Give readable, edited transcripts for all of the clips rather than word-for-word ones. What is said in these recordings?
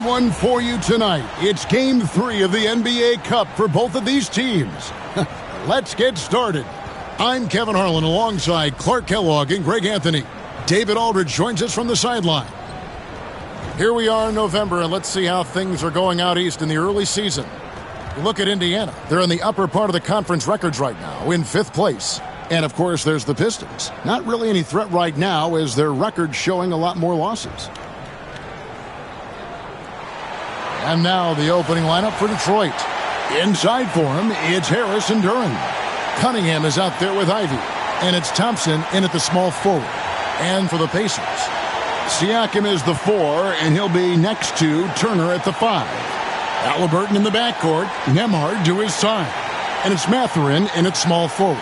One for you tonight. It's Game 3 of the NBA Cup for both of these teams. Let's get started. I'm Kevin Harlan alongside Clark Kellogg and Greg Anthony. David Aldridge joins us from the sideline. Here we are in November, and let's see how things are going out east in the early season. Look at Indiana. They're in the upper part of the conference records right now, in 5th place. And, of course, there's the Pistons. Not really any threat right now as their record's showing a lot more losses. And now the opening lineup for Detroit. Inside for him, it's Harris and Duran. Cunningham is out there with Ivy. And it's Thompson in at the small forward. And for the Pacers, Siakam is the 4, and he'll be next to Turner at the 5. Halliburton in the backcourt, Nembhard to his side. And it's Mathurin in at small forward.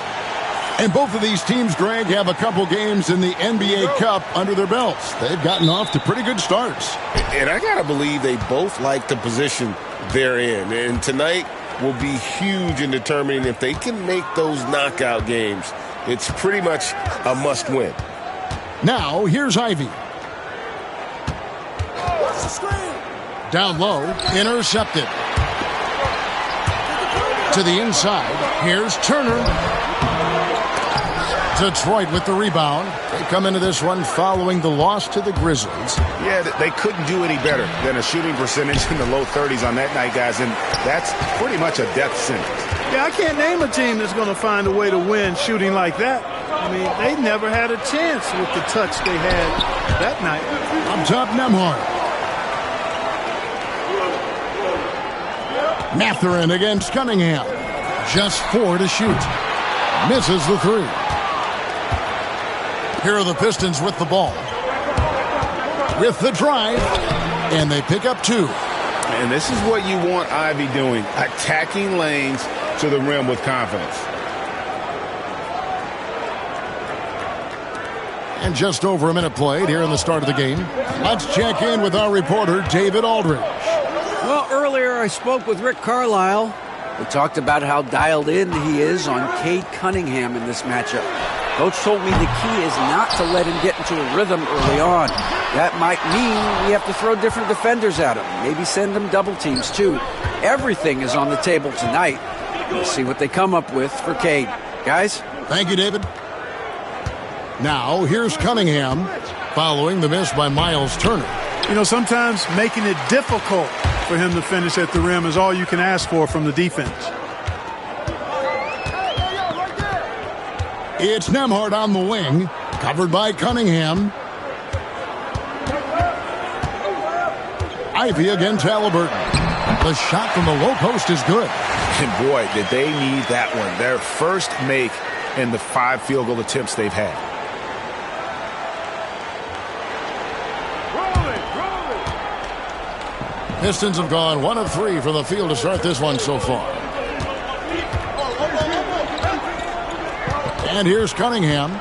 And both of these teams, Greg, have a couple games in the NBA Cup under their belts. They've gotten off to pretty good starts. And I got to believe they both like the position they're in. And tonight will be huge in determining if they can make those knockout games. It's pretty much a must-win. Now, here's Ivy. Down low, intercepted. To the inside, here's Turner. Detroit with the rebound. They come into this one following the loss to the Grizzlies. Yeah, they couldn't do any better than a shooting percentage in the low 30s on that night, guys, and that's pretty much a death sentence. Yeah, I can't name a team that's going to find a way to win shooting like that. I mean, they never had a chance with the touch they had that night. Up top, Nembhard. Mathurin against Cunningham. Just 4 to shoot. Misses the 3. Here are the Pistons with the ball. With the drive. And they pick up 2. And this is what you want Ivy doing. Attacking lanes to the rim with confidence. And just over a minute played here in the start of the game. Let's check in with our reporter, David Aldridge. Well, earlier I spoke with Rick Carlisle. We talked about how dialed in he is on Cade Cunningham in this matchup. Coach told me the key is not to let him get into a rhythm early on. That might mean we have to throw different defenders at him. Maybe send him double teams, too. Everything is on the table tonight. We'll see what they come up with for Cade. Guys? Thank you, David. Now, here's Cunningham, following the miss by Miles Turner. You know, sometimes making it difficult for him to finish at the rim is all you can ask for from the defense. It's Nembhard on the wing, covered by Cunningham. Ivy against Halliburton. The shot from the low post is good. And boy, did they need that one. Their first make in the 5 field goal attempts they've had. Pistons have gone 1 of 3 from the field to start this one so far. And here's Cunningham.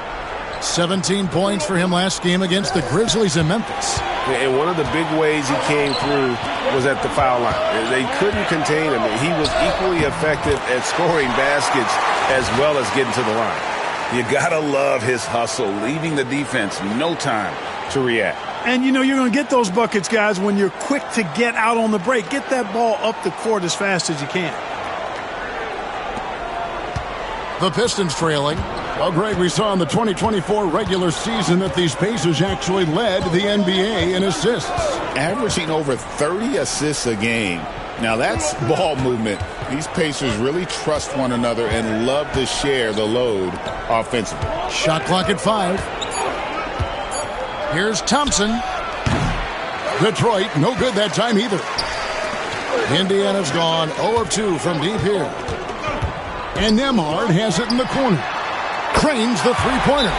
17 points for him last game against the Grizzlies in Memphis. And one of the big ways he came through was at the foul line. They couldn't contain him. He was equally effective at scoring baskets as well as getting to the line. You gotta love his hustle, leaving the defense no time to react. And, you know, you're going to get those buckets, guys, when you're quick to get out on the break. Get that ball up the court as fast as you can. The Pistons trailing. Well, Greg, we saw in the 2024 regular season that these Pacers actually led the NBA in assists. Averaging over 30 assists a game. Now, that's ball movement. These Pacers really trust one another and love to share the load offensively. Shot clock at 5. Here's Thompson. Detroit, no good that time either. Indiana's gone 0 of 2 from deep here. And Nembhard has it in the corner. Cranes the three-pointer.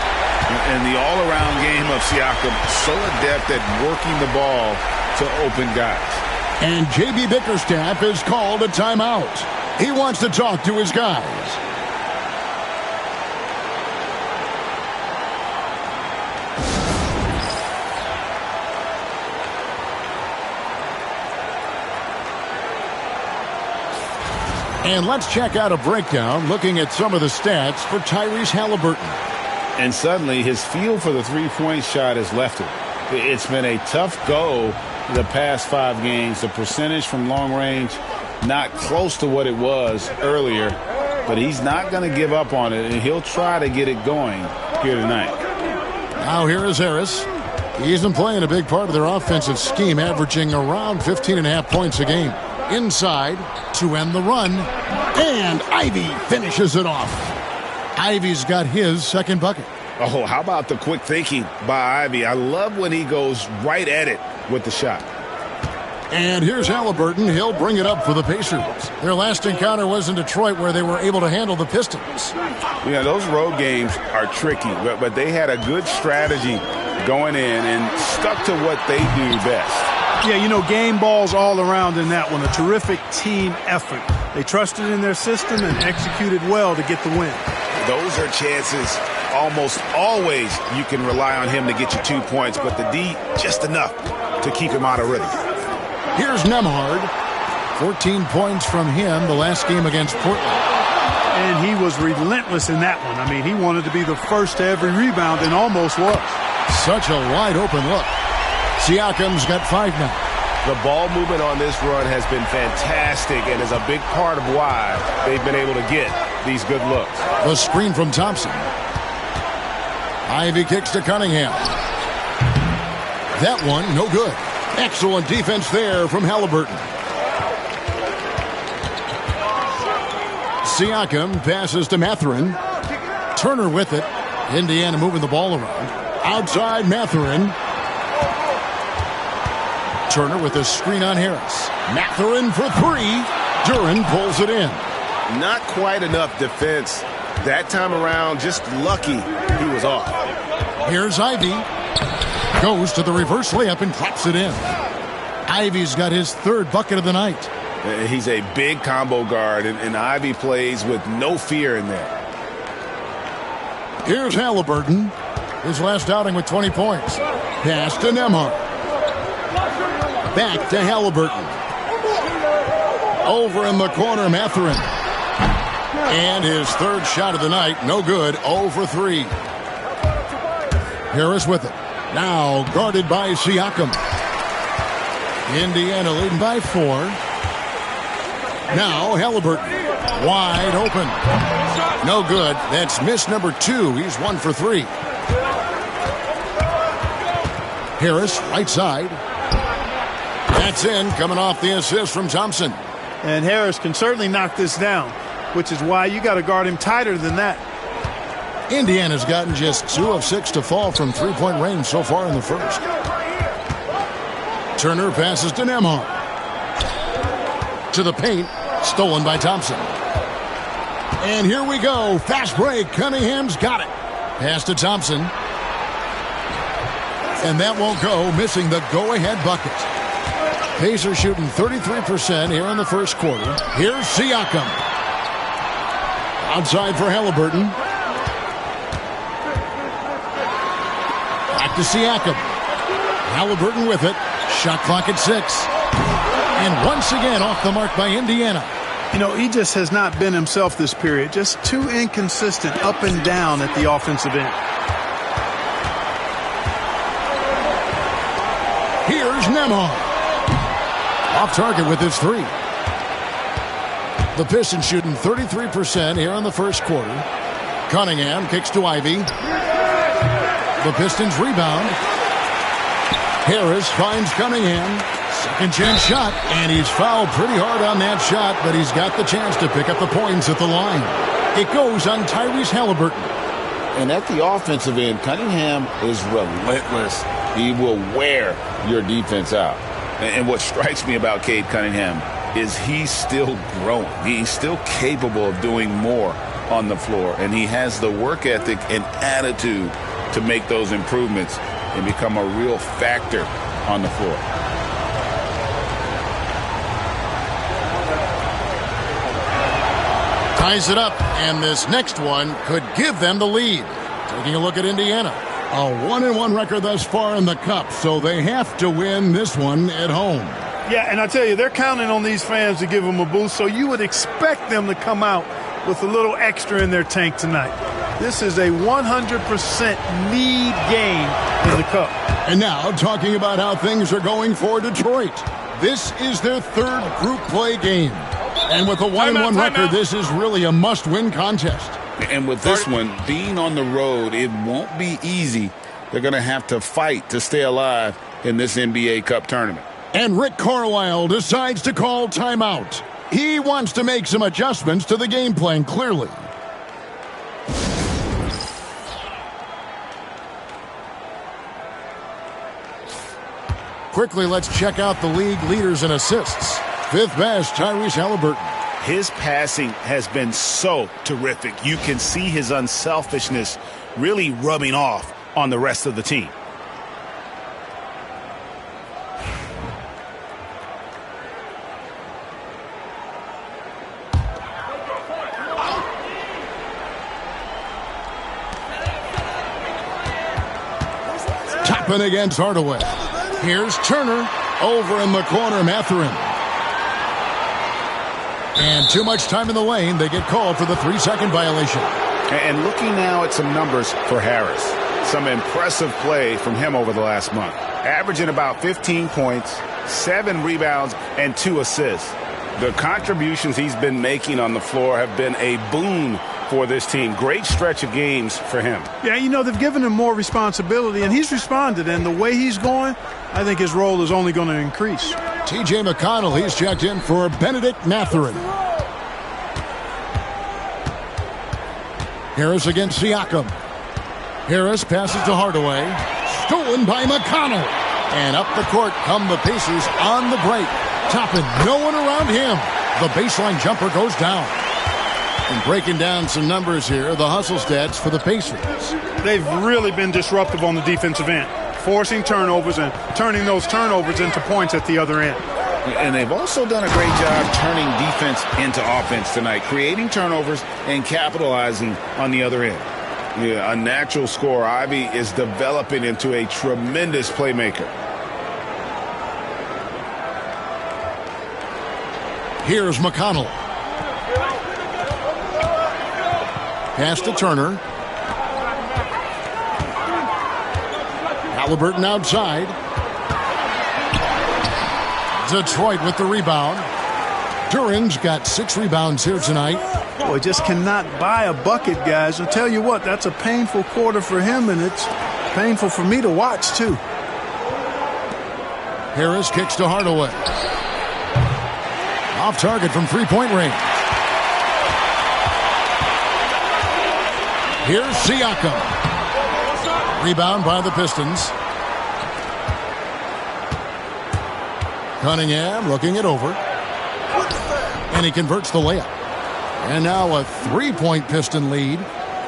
And the all-around game of Siakam, so adept at working the ball to open guys. And J.B. Bickerstaff has called a timeout. He wants to talk to his guys. And let's check out a breakdown looking at some of the stats for Tyrese Halliburton. And suddenly his feel for the three-point shot has left him. It's been a tough go the past 5 games. The percentage from long range, not close to what it was earlier, but he's not going to give up on it, and he'll try to get it going here tonight. Now here is Harris. He's been playing a big part of their offensive scheme, averaging around 15.5 points a game. Inside to end the run, and Ivy finishes it off. Ivy's got his second bucket. Oh, how about the quick thinking by Ivy? I love when he goes right at it with the shot. And here's Halliburton. He'll bring it up for the Pacers. Their last encounter was in Detroit, where they were able to handle the Pistons. Yeah, those road games are tricky, but they had a good strategy going in and stuck to what they do best. Yeah, you know, game balls all around in that one. A terrific team effort. They trusted in their system and executed well to get the win. Those are chances almost always you can rely on him to get you 2 points, but the D just enough to keep him out of rhythm. Here's Nembhard. 14 points from him the last game against Portland. And he was relentless in that one. I mean, he wanted to be the first to every rebound and almost was. Such a wide open look. Siakam's got 5 now. The ball movement on this run has been fantastic and is a big part of why they've been able to get these good looks. The screen from Thompson. Ivy kicks to Cunningham. That one, no good. Excellent defense there from Halliburton. Siakam passes to Mathurin. Turner with it. Indiana moving the ball around. Outside Mathurin. Turner with a screen on Harris. Mathurin for 3. Duren pulls it in. Not quite enough defense that time around. Just lucky he was off. Here's Ivy. Goes to the reverse layup and claps it in. Ivy's got his 3rd bucket of the night. He's a big combo guard, and Ivy plays with no fear in there. Here's Halliburton. His last outing with 20 points. Pass to Nembhard. Back to Halliburton. Over in the corner, Mathurin. And his 3rd shot of the night, no good, 0 for 3. Harris with it. Now guarded by Siakam. Indiana leading by 4. Now Halliburton. Wide open. No good. That's miss number 2. He's 1 for 3. Harris, right side. That's in, coming off the assist from Thompson. And Harris can certainly knock this down, which is why you got to guard him tighter than that. Indiana's gotten just 2 of 6 to fall from 3-point range so far in the first. Turner passes to Nembhard. To the paint, stolen by Thompson. And here we go. Fast break. Cunningham's got it. Pass to Thompson. And that won't go, missing the go-ahead bucket. Pacers shooting 33% here in the first quarter. Here's Siakam. Outside for Halliburton. Back to Siakam. Halliburton with it. Shot clock at 6. And once again off the mark by Indiana. You know, he just has not been himself this period. Just too inconsistent up and down at the offensive end. Here's Nembhard. Off target with his 3. The Pistons shooting 33% here in the first quarter. Cunningham kicks to Ivy. The Pistons rebound. Harris finds Cunningham. Second chance shot, and he's fouled pretty hard on that shot, but he's got the chance to pick up the points at the line. It goes on Tyrese Halliburton. And at the offensive end, Cunningham is relentless. He will wear your defense out. And what strikes me about Cade Cunningham is he's still growing. He's still capable of doing more on the floor, and he has the work ethic and attitude to make those improvements and become a real factor on the floor. Ties it up, and this next one could give them the lead. Taking a look at Indiana. A 1-1 record thus far in the Cup, so they have to win this one at home. Yeah, and I tell you, they're counting on these fans to give them a boost, so you would expect them to come out with a little extra in their tank tonight. This is a 100% need game in the Cup. And now, talking about how things are going for Detroit. This is their third group play game. And with a 1-1 record, this is really a must-win contest. And with this one, being on the road, it won't be easy. They're going to have to fight to stay alive in this NBA Cup tournament. And Rick Carlisle decides to call timeout. He wants to make some adjustments to the game plan, clearly. Quickly, let's check out the league leaders in assists. Fifth best, Tyrese Halliburton. His passing has been so terrific. You can see his unselfishness really rubbing off on the rest of the team. Toppin against Hardaway. Here's Turner. Over in the corner, Mathurin. And too much time in the lane. They get called for the 3-second violation. And looking now at some numbers for Harris. Some impressive play from him over the last month. Averaging about 15 points, 7 rebounds, and 2 assists. The contributions he's been making on the floor have been a boon for this team. Great stretch of games for him. Yeah, you know, they've given him more responsibility, and he's responded. And the way he's going, I think his role is only going to increase. T.J. McConnell, he's checked in for Benedict Mathurin. Harris against Siakam. Harris passes to Hardaway. Stolen by McConnell. And up the court come the Pacers on the break. Toppin, no one around him. The baseline jumper goes down. And breaking down some numbers here, the hustle stats for the Pacers. They've really been disruptive on the defensive end, forcing turnovers and turning those turnovers into points at the other end. And they've also done a great job turning defense into offense tonight, creating turnovers and capitalizing on the other end. Yeah, a natural scorer, Ivy is developing into a tremendous playmaker. Here's McConnell. Pass to Turner. Halliburton outside. Detroit with the rebound. Duran's got 6 rebounds here tonight. Boy, just cannot buy a bucket, guys. I'll tell you what, that's a painful quarter for him, and it's painful for me to watch, too. Harris kicks to Hardaway. Off target from three-point range. Here's Siakam. Rebound by the Pistons. Cunningham looking it over. And he converts the layup. And now a 3-point Piston lead.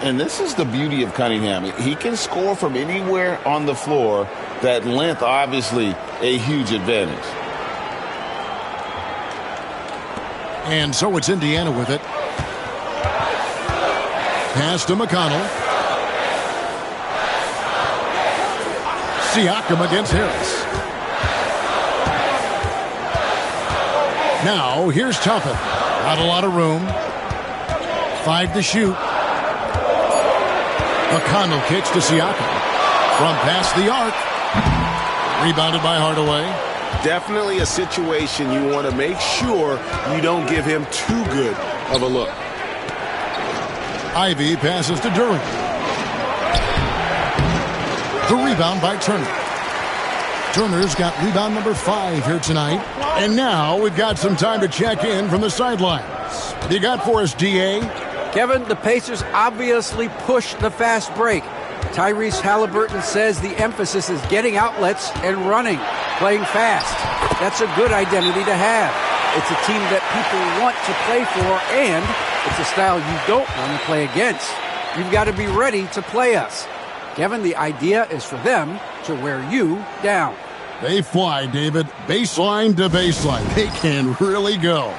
And this is the beauty of Cunningham. He can score from anywhere on the floor. That length, obviously, a huge advantage. And so it's Indiana with it. Pass to McConnell. Siakam against Harris. Now, here's Toppin. Not a lot of room. 5 to shoot. McConnell kicks to Siakam. From past the arc. Rebounded by Hardaway. Definitely a situation you want to make sure you don't give him too good of a look. Ivy passes to Duran. The rebound by Turner. Turner's got rebound number 5 here tonight. And now we've got some time to check in from the sidelines. What do you got for us, D.A.? Kevin, the Pacers obviously push the fast break. Tyrese Halliburton says the emphasis is getting outlets and running, playing fast. That's a good identity to have. It's a team that people want to play for, and it's a style you don't want to play against. You've got to be ready to play us. Kevin, the idea is for them to wear you down. They fly, David. Baseline to baseline. They can really go.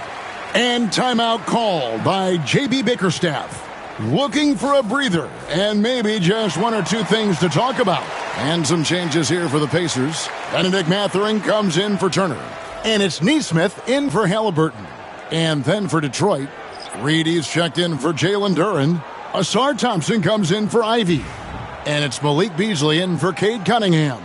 And timeout called by J.B. Bickerstaff. Looking for a breather and maybe just 1 or 2 things to talk about. And some changes here for the Pacers. Benedict Mathurin comes in for Turner. And it's Neesmith in for Halliburton. And then for Detroit, Reedy's checked in for Jalen Duran. Asar Thompson comes in for Ivy. And it's Malik Beasley in for Cade Cunningham.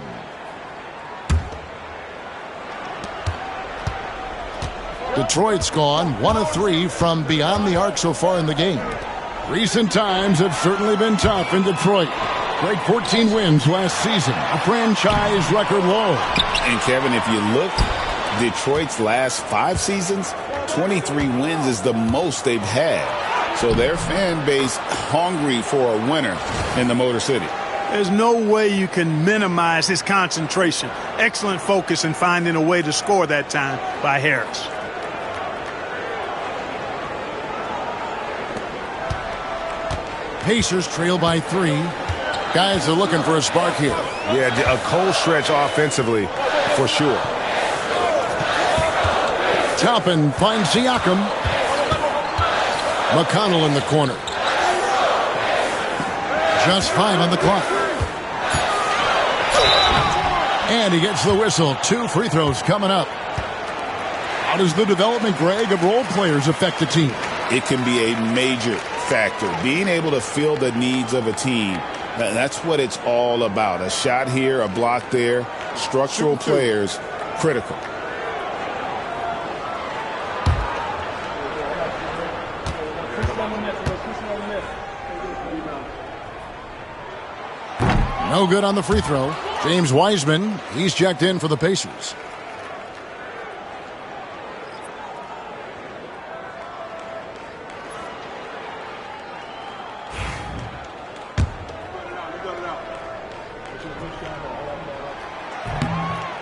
Detroit's gone 1 of 3 from beyond the arc so far in the game. Recent times have certainly been tough in Detroit. Great 14 wins last season, a franchise record low. And Kevin, if you look, Detroit's last 5 seasons, 23 wins is the most they've had. So their fan base hungry for a winner in the Motor City. There's no way you can minimize his concentration. Excellent focus in finding a way to score that time by Harris. Pacers trail by 3. Guys are looking for a spark here. Yeah, a cold stretch offensively for sure. Toppin finds Siakam. McConnell in the corner. Just 5 on the clock. And he gets the whistle. 2 free throws coming up. How does the development, Greg, of role players affect the team? It can be a major factor. Being able to fill the needs of a team, that's what it's all about. A shot here, a block there. Structural players, critical. No good on the free throw. James Wiseman, he's checked in for the Pacers.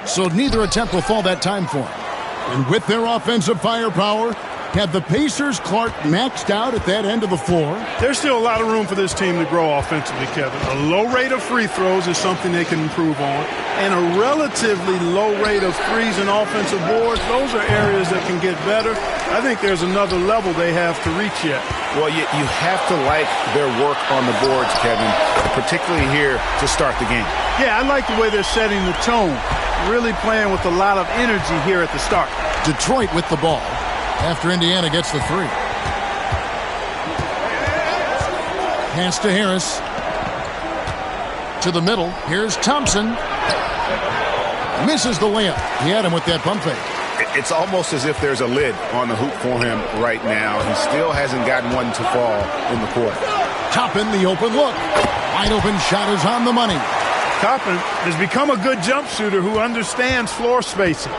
So neither attempt will fall that time for him. And with their offensive firepower, have the Pacers, Clark, maxed out at that end of the floor? There's still a lot of room for this team to grow offensively, Kevin. A low rate of free throws is something they can improve on. And a relatively low rate of threes and offensive boards, those are areas that can get better. I think there's another level they have to reach yet. Well, you have to like their work on the boards, Kevin, particularly here to start the game. Yeah, I like the way they're setting the tone. Really playing with a lot of energy here at the start. Detroit with the ball after Indiana gets the 3. Pass to Harris. To the middle. Here's Thompson. Misses the layup. He had him with that pump fake. It's almost as if there's a lid on the hoop for him right now. He still hasn't gotten one to fall in the quarter. Toppin, the open look. Wide open shot is on the money. Toppin has become a good jump shooter who understands floor spacing.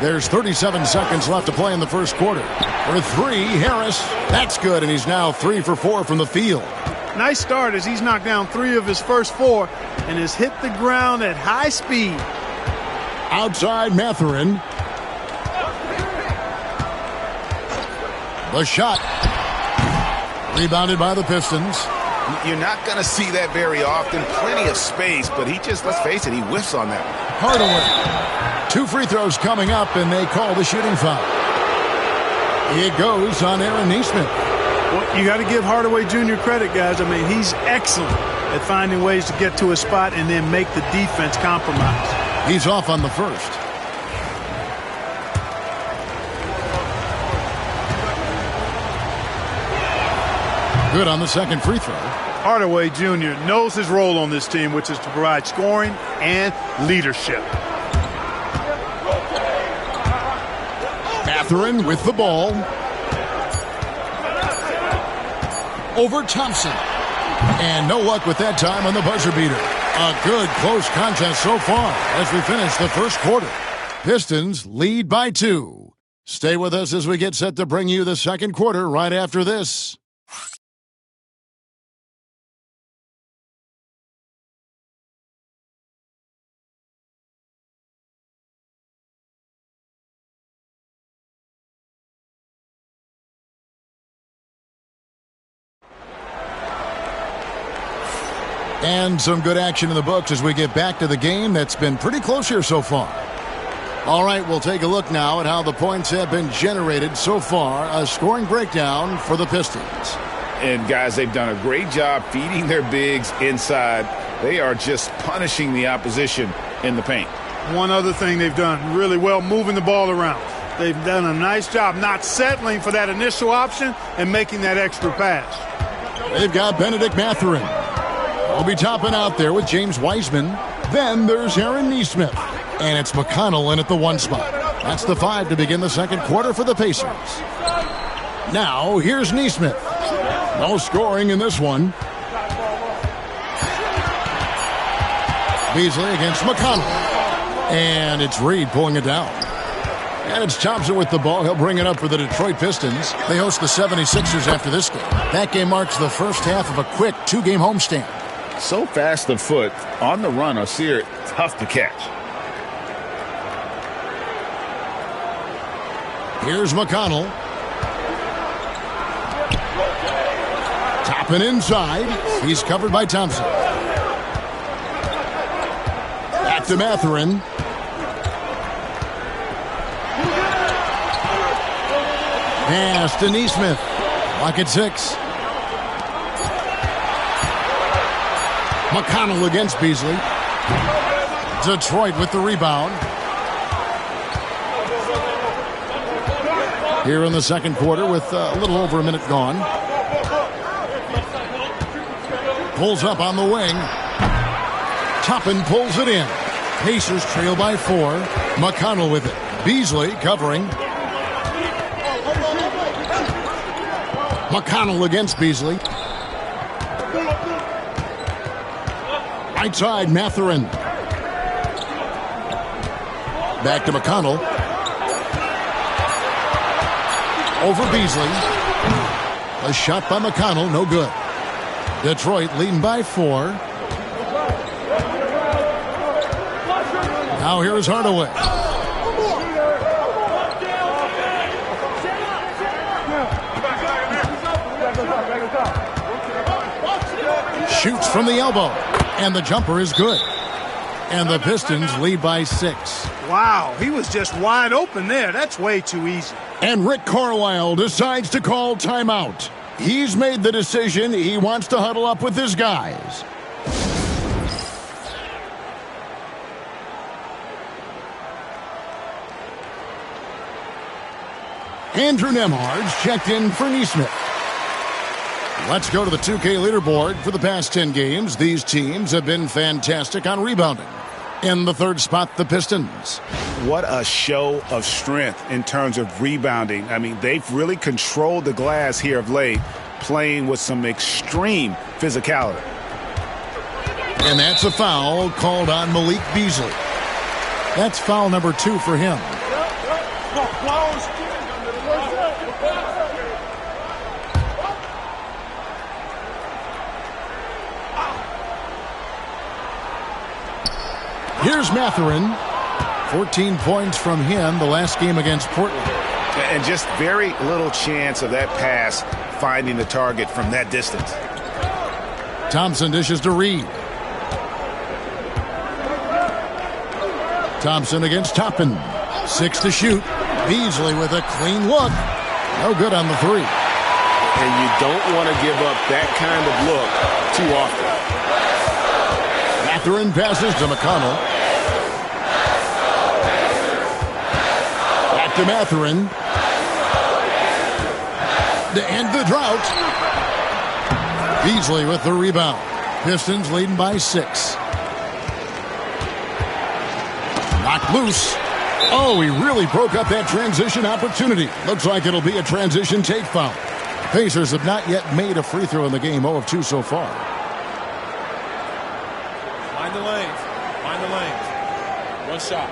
There's 37 seconds left to play in the first quarter. For 3, Harris. That's good, and he's now 3 for 4 from the field. Nice start as he's knocked down 3 of his first 4 and has hit the ground at high speed. Outside Mathurin. The shot. Rebounded by the Pistons. You're not going to see that very often. Plenty of space, but he just, let's face it, he whiffs on that one. Hardaway. 2 free throws coming up, and they call the shooting foul. It goes on Aaron Nesmith. Well, you got to give Hardaway Jr. credit, guys. I mean, he's excellent at finding ways to get to a spot and then make the defense compromise. He's off on the first. Good on the second free throw. Hardaway Jr. knows his role on this team, which is to provide scoring and leadership. Mathurin with the ball. Over Thompson. And no luck with that time on the buzzer beater. A good close contest so far as we finish the first quarter. Pistons lead by 2. Stay with us as we get set to bring you the second quarter right after this. And some good action in the books as we get back to the game that's been pretty close here so far. All right, we'll take a look now at how the points have been generated so far. A scoring breakdown for the Pistons. And, guys, they've done a great job feeding their bigs inside. They are just punishing the opposition in the paint. One other thing they've done really well, moving the ball around. They've done a nice job not settling for that initial option and making that extra pass. They've got Benedict Mathurin. Will be topping out there with James Wiseman. Then there's Aaron Nesmith. And it's McConnell in at the 1 spot. That's the 5 to begin the second quarter for the Pacers. Now, here's Nesmith. No scoring in this one. Beasley against McConnell. And it's Reed pulling it down. And it's Thompson with the ball. He'll bring it up for the Detroit Pistons. They host the 76ers after this game. That game marks the first half of a quick 2-game homestand. So fast of foot, on the run, Osir, tough to catch. Here's McConnell. Topping inside. He's covered by Thompson. Back to Mathurin. Pass to Nesmith. Lock at 6. McConnell against Beasley. Detroit with the rebound. Here in the second quarter with a little over a minute gone. Pulls up on the wing. Toppin pulls it in. Pacers trail by 4. McConnell with it. Beasley covering. McConnell against Beasley. Right side, Mathurin. Back to McConnell. Over Beasley. A shot by McConnell, no good. Detroit leading by 4. Now here's Hardaway. Shoots from the elbow. And the jumper is good. And the Pistons lead by 6. Wow, he was just wide open there. That's way too easy. And Rick Carlisle decides to call timeout. He's made the decision. He wants to huddle up with his guys. Andrew Nembhard's checked in for Nesmith. Let's go to the 2K leaderboard. For the past 10 games, these teams have been fantastic on rebounding. In the third spot, the Pistons. What a show of strength in terms of rebounding. I mean, they've really controlled the glass here of late, playing with some extreme physicality. And that's a foul called on Malik Beasley. That's foul number 2 for him. Here's Mathurin. 14 points from him the last game against Portland. And just very little chance of that pass finding the target from that distance. Thompson dishes to Reed. Thompson against Toppin. 6 to shoot. Beasley with a clean look. No good on the 3. And you don't want to give up that kind of look too often. Mathurin passes to McConnell. Back to Mathurin. To end the drought. Beasley with the rebound. Pistons leading by 6. Knocked loose. Oh, he really broke up that transition opportunity. Looks like it'll be a transition take foul. Pacers have not yet made a free throw in the game. 0 of 2 so far. Find the lanes. Find the lanes. One shot.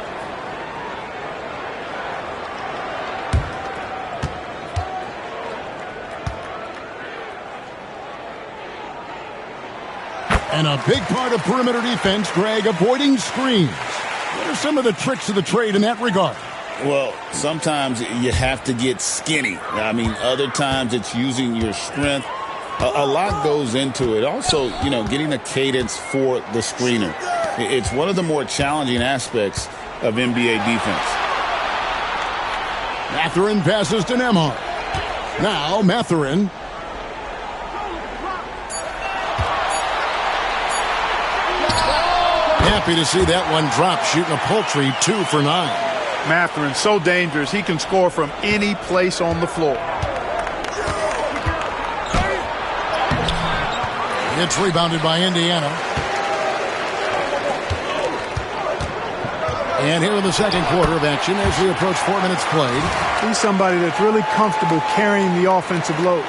And a big part of perimeter defense, Greg, avoiding screens. What are some of the tricks of the trade in that regard? Well, sometimes you have to get skinny. I mean, other times it's using your strength. A lot goes into it. Also, you know, getting a cadence for the screener. It's one of the more challenging aspects of NBA defense. Mathurin passes to Nembhard. Now Mathurin. Happy to see that one drop, shooting a paltry 2 for 9. Mathurin, so dangerous. He can score from any place on the floor. It's rebounded by Indiana. And here in the second quarter of action as we approach 4 minutes played. He's somebody that's really comfortable carrying the offensive load.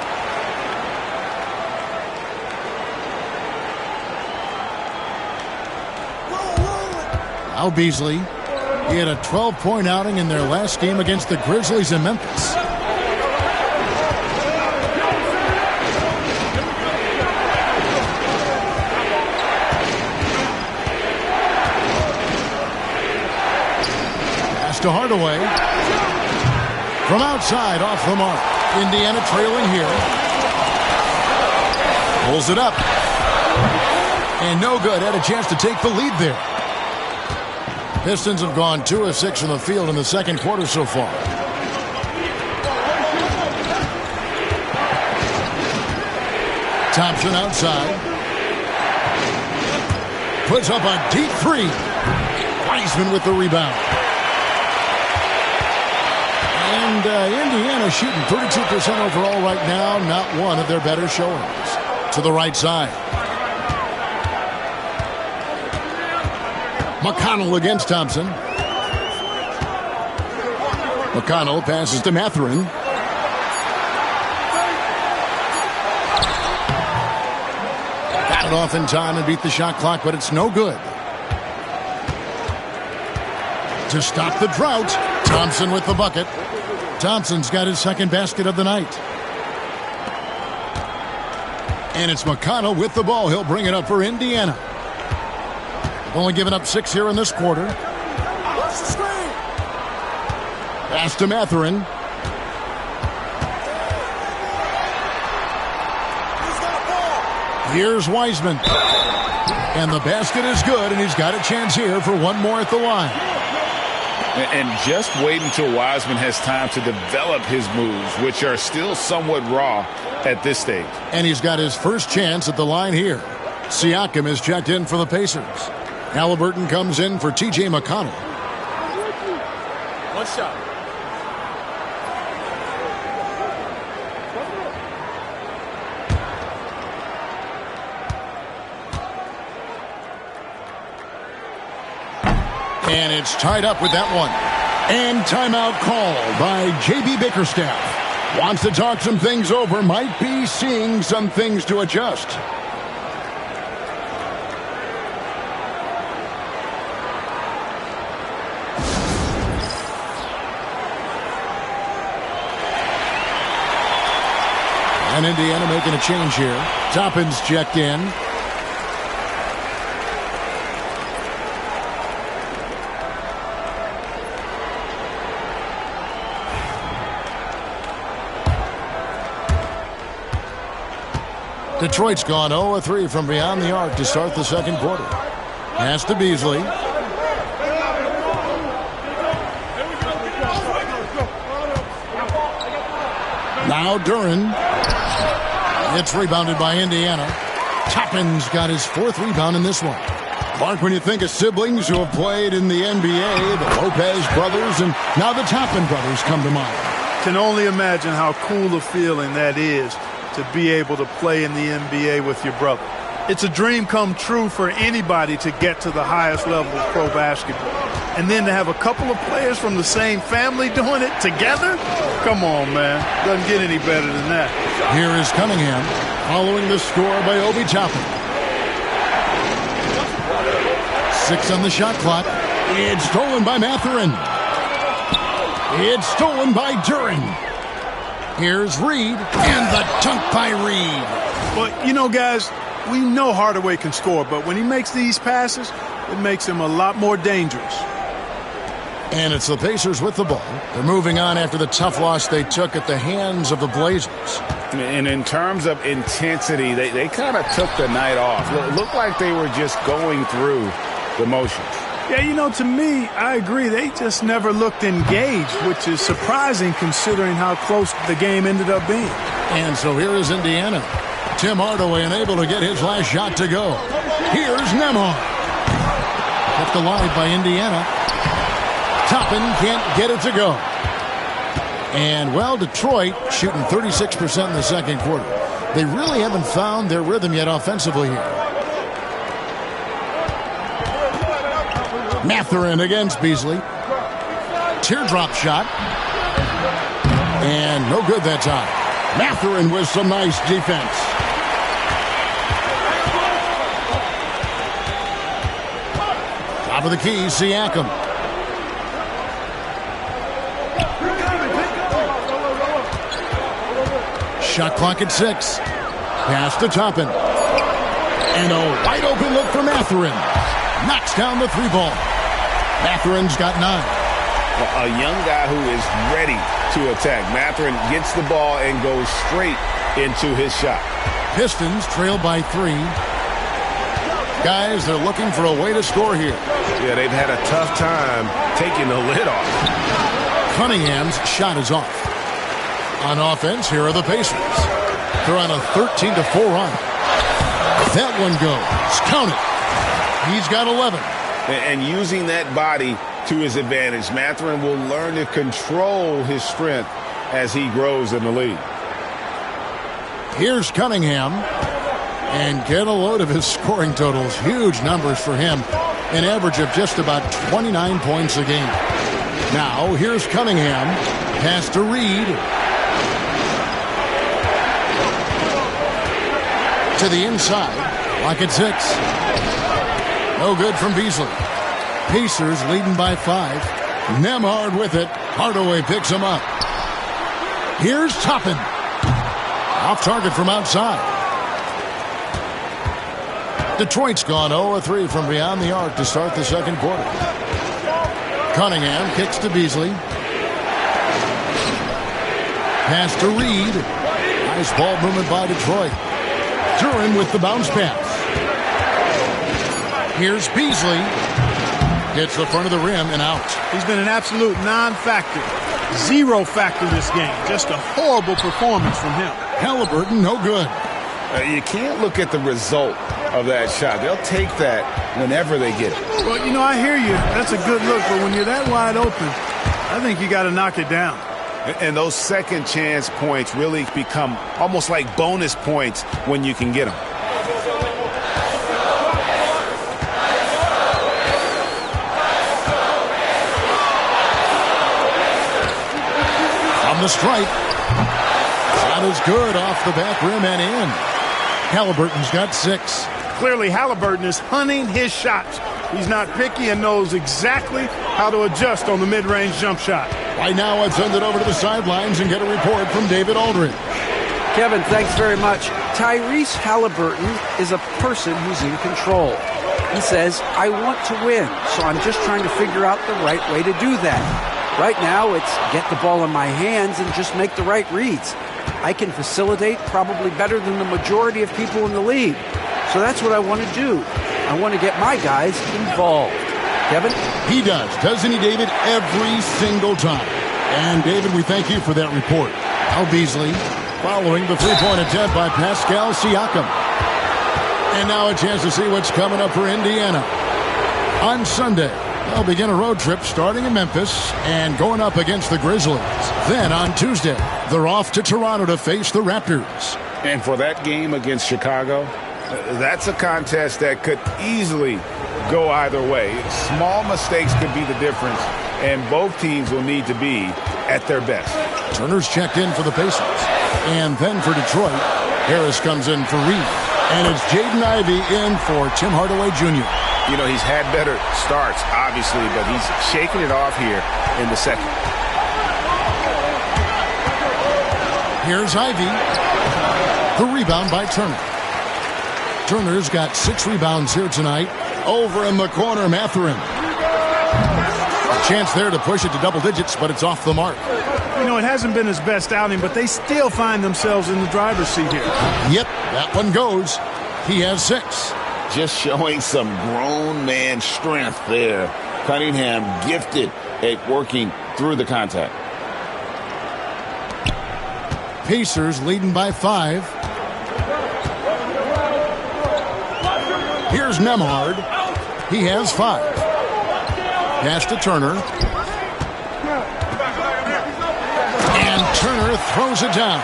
Now Beasley. He had a 12-point outing in their last game against the Grizzlies in Memphis. Pass to Hardaway. From outside, off the mark. Indiana trailing here. Pulls it up. And no good. Had a chance to take the lead there. Pistons have gone 2 of 6 from the field in the second quarter so far. Thompson outside. Puts up a deep three. Wiseman with the rebound. And Indiana shooting 32% overall right now. Not one of their better showings. To the right side. McConnell against Thompson. McConnell passes to Mathurin. Got it off in time and beat the shot clock, but it's no good. To stop the drought, Thompson with the bucket. Thompson's got his second basket of the night. And it's McConnell with the ball. He'll bring it up for Indiana. Only given up 6 here in this quarter. Pass to Mathurin. Here's Wiseman. And the basket is good, and he's got a chance here for one more at the line. And just wait until Wiseman has time to develop his moves, which are still somewhat raw at this stage. And he's got his first chance at the line here. Siakam is checked in for the Pacers. Halliburton comes in for T.J. McConnell. One shot. And it's tied up with that one. And timeout called by J.B. Bickerstaff. Wants to talk some things over. Might be seeing some things to adjust. And Indiana making a change here. Toppin's checked in. Detroit's gone 0-3 from beyond the arc to start the second quarter. Pass to Beasley. Now Duren. It's rebounded by Indiana. Toppin's got his 4th rebound in this one. Mark, when you think of siblings who have played in the NBA, the Lopez brothers, and now the Toppin brothers come to mind. Can only imagine how cool a feeling that is to be able to play in the NBA with your brother. It's a dream come true for anybody to get to the highest level of pro basketball. And then to have a couple of players from the same family doing it together? Come on, man. Doesn't get any better than that. Here is Cunningham following the score by Obi Toppin. 6 on the shot clock. It's stolen by Mathurin. It's stolen by Duren. Here's Reed, and the dunk by Reed. But, you know, guys, we know Hardaway can score, but when he makes these passes, it makes him a lot more dangerous. And it's the Pacers with the ball. They're moving on after the tough loss they took at the hands of the Blazers. And in terms of intensity, they kind of took the night off. Looked like they were just going through the motions. Yeah, you know, to me, I agree. They just never looked engaged, which is surprising considering how close the game ended up being. And so here is Indiana. Tim Hardaway unable to get his last shot to go. Here's Nembhard. Kept alive by Indiana. Toppin can't get it to go. And, well, Detroit shooting 36% in the second quarter. They really haven't found their rhythm yet offensively here. Mathurin against Beasley. Teardrop shot. And no good that time. Mathurin with some nice defense. Top of the key, Siakam. Shot clock at 6. Pass to Toppin. And a wide open look for Mathurin. Knocks down the 3-ball. Mathurin's got 9. A young guy who is ready to attack. Mathurin gets the ball and goes straight into his shot. Pistons trail by 3. Guys, they're looking for a way to score here. Yeah, they've had a tough time taking the lid off. Cunningham's shot is off. On offense, here are the Pacers. They're on a 13-4 run. That one goes. Count it. He's got 11. And using that body to his advantage, Mathurin will learn to control his strength as he grows in the league. Here's Cunningham. And get a load of his scoring totals. Huge numbers for him. An average of just about 29 points a game. Now, here's Cunningham. Pass to Reed. To the inside. Lock at 6. No good from Beasley. Pacers leading by 5. Nembhard with it. Hardaway picks him up. Here's Toppin. Off target from outside. Detroit's gone 0-3 from beyond the arc to start the second quarter. Cunningham kicks to Beasley. Pass to Reed. Nice ball movement by Detroit. Duran with the bounce pass. Here's Beasley. Hits the front of the rim and out. He's been an absolute non-factor. 0 factor this game. Just a horrible performance from him. Halliburton, no good. You can't look at the result of that shot. They'll take that whenever they get it. Well, you know, I hear you. That's a good look, but when you're that wide open, I think you got to knock it down. And those second chance points really become almost like bonus points when you can get them. On the strike. Shot is good off the back rim and in. Halliburton's got 6. Clearly, Halliburton is hunting his shots. He's not picky and knows exactly how to adjust on the mid-range jump shot. Right now, I'd send it over to the sidelines and get a report from David Aldridge. Kevin, thanks very much. Tyrese Halliburton is a person who's in control. He says, I want to win, so I'm just trying to figure out the right way to do that. Right now, it's get the ball in my hands and just make the right reads. I can facilitate probably better than the majority of people in the league. So that's what I want to do. I want to get my guys involved. Kevin? He does, doesn't he, David? Every single time. And, David, we thank you for that report. Al Beasley following the three-point attempt by Pascal Siakam. And now a chance to see what's coming up for Indiana. On Sunday, they'll begin a road trip starting in Memphis and going up against the Grizzlies. Then on Tuesday, they're off to Toronto to face the Raptors. And for that game against Chicago, that's a contest that could easily go either way. Small mistakes could be the difference, and both teams will need to be at their best. Turner's checked in for the Pacers. And then for Detroit, Harris comes in for Reed. And it's Jaden Ivey in for Tim Hardaway Jr. You know, he's had better starts, obviously, but he's shaking it off here in the second. Here's Ivey. The rebound by Turner. Turner's got 6 rebounds here tonight. Over in the corner, Mathurin. A chance there to push it to double digits, but it's off the mark. You know, it hasn't been his best outing, but they still find themselves in the driver's seat here. Yep, that one goes. He has 6. Just showing some grown man strength there. Cunningham gifted at working through the contact. Pacers leading by 5. Here's Nembhard. He has 5. Pass to Turner. And Turner throws it down.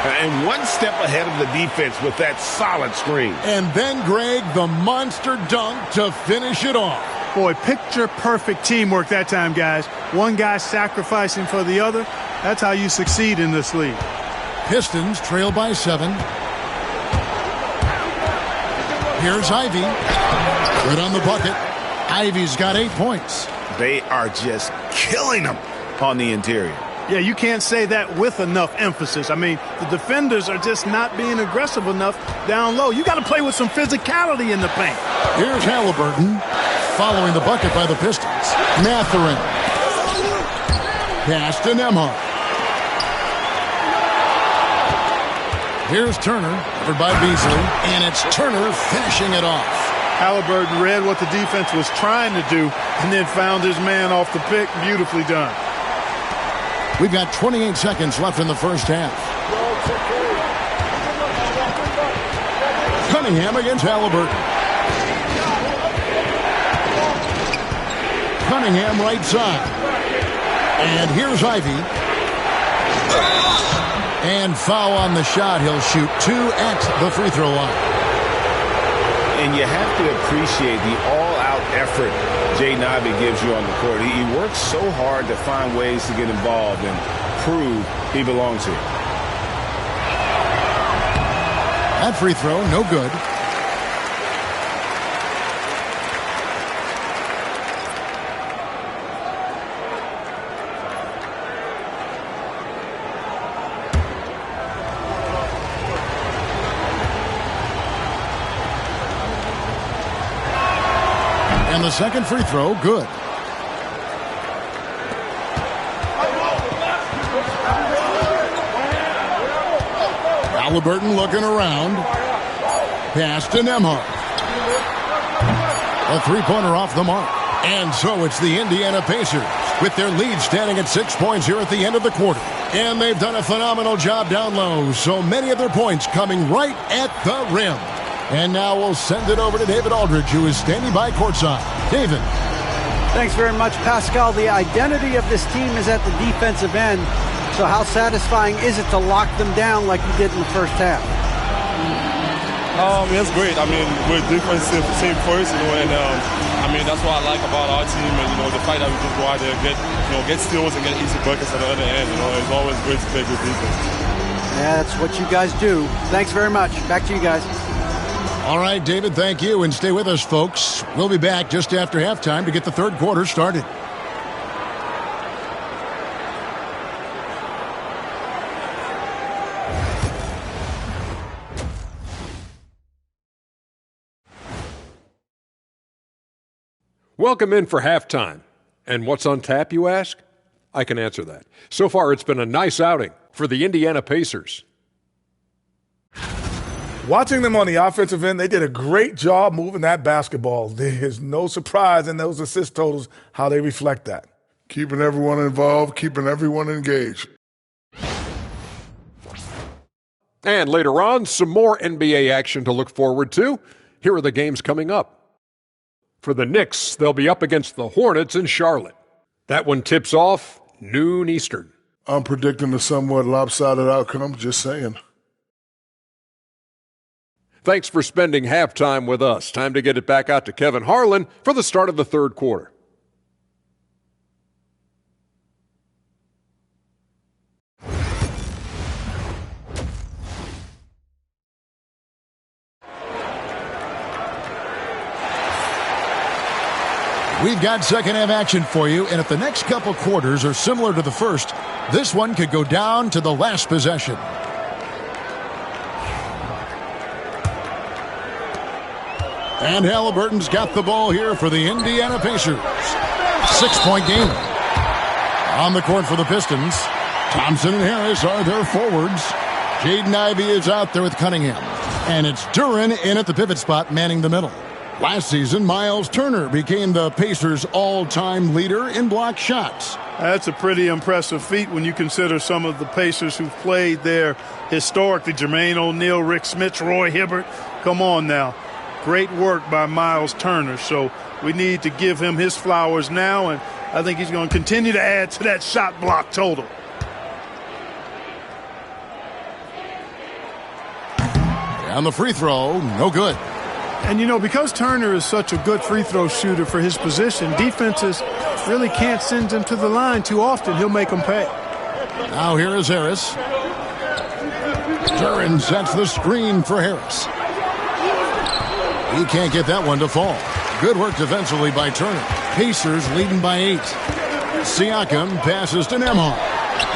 And one step ahead of the defense with that solid screen. And then, Greg, the monster dunk to finish it off. Boy, picture-perfect teamwork that time, guys. One guy sacrificing for the other. That's how you succeed in this league. Pistons trail by 7. Here's Ivy. Good on the bucket. Ivy's got 8 points. They are just killing them on the interior. Yeah, you can't say that with enough emphasis. I mean, the defenders are just not being aggressive enough down low. You got to play with some physicality in the paint. Here's Halliburton following the bucket by the Pistons. Mathurin. Pass to Nembhard. Here's Turner, covered by Beasley, and it's Turner finishing it off. Halliburton read what the defense was trying to do and then found his man off the pick. Beautifully done. We've got 28 seconds left in the first half. Cunningham against Halliburton. Cunningham right side. And here's Ivy. And foul on the shot. He'll shoot 2 at the free throw line. And you have to appreciate the all-out effort Jaden Ivey gives you on the court. He works so hard to find ways to get involved and prove he belongs here. That free throw, no good. And the second free throw, good. Halliburton looking around. Pass to Nembhard. A three-pointer off the mark. And so it's the Indiana Pacers with their lead standing at 6 points here at the end of the quarter. And they've done a phenomenal job down low. So many of their points coming right at the rim. And now we'll send it over to David Aldridge, who is standing by courtside. David. Thanks very much, Pascal. The identity of this team is at the defensive end. So how satisfying is it to lock them down like you did in the first half? It's great. I mean, we're a defensive team first, and I mean, that's what I like about our team, and, the fact that we just go out there and get steals and get easy buckets at the other end. It's always great to play good defense. Yeah, that's what you guys do. Thanks very much. Back to you guys. All right, David, thank you, and stay with us, folks. We'll be back just after halftime to get the third quarter started. Welcome in for halftime. And what's on tap, you ask? I can answer that. So far, it's been a nice outing for the Indiana Pacers. Watching them on the offensive end, they did a great job moving that basketball. There's no surprise in those assist totals how they reflect that. Keeping everyone involved, keeping everyone engaged. And later on, some more NBA action to look forward to. Here are the games coming up. For the Knicks, they'll be up against the Hornets in Charlotte. That one tips off noon Eastern. I'm predicting a somewhat lopsided outcome, just saying. Thanks for spending halftime with us. Time to get it back out to Kevin Harlan for the start of the third quarter. We've got second half action for you, and if the next couple quarters are similar to the first, this one could go down to the last possession. And Halliburton's got the ball here for the Indiana Pacers. 6-point game. On the court for the Pistons, Thompson and Harris are their forwards. Jaden Ivey is out there with Cunningham. And it's Duren in at the pivot spot, manning the middle. Last season, Miles Turner became the Pacers' all-time leader in block shots. That's a pretty impressive feat when you consider some of the Pacers who've played there historically. Jermaine O'Neal, Rick Smits, Roy Hibbert. Come on now. Great work by Miles Turner. So we need to give him his flowers now, and I think he's going to continue to add to that shot block total. And the free throw, no good. And, you know, because Turner is such a good free throw shooter for his position, defenses really can't send him to the line too often. He'll make them pay. Now here is Harris. Duren sets the screen for Harris. He can't get that one to fall. Good work defensively by Turner. Pacers leading by 8. Siakam passes to Nembhard.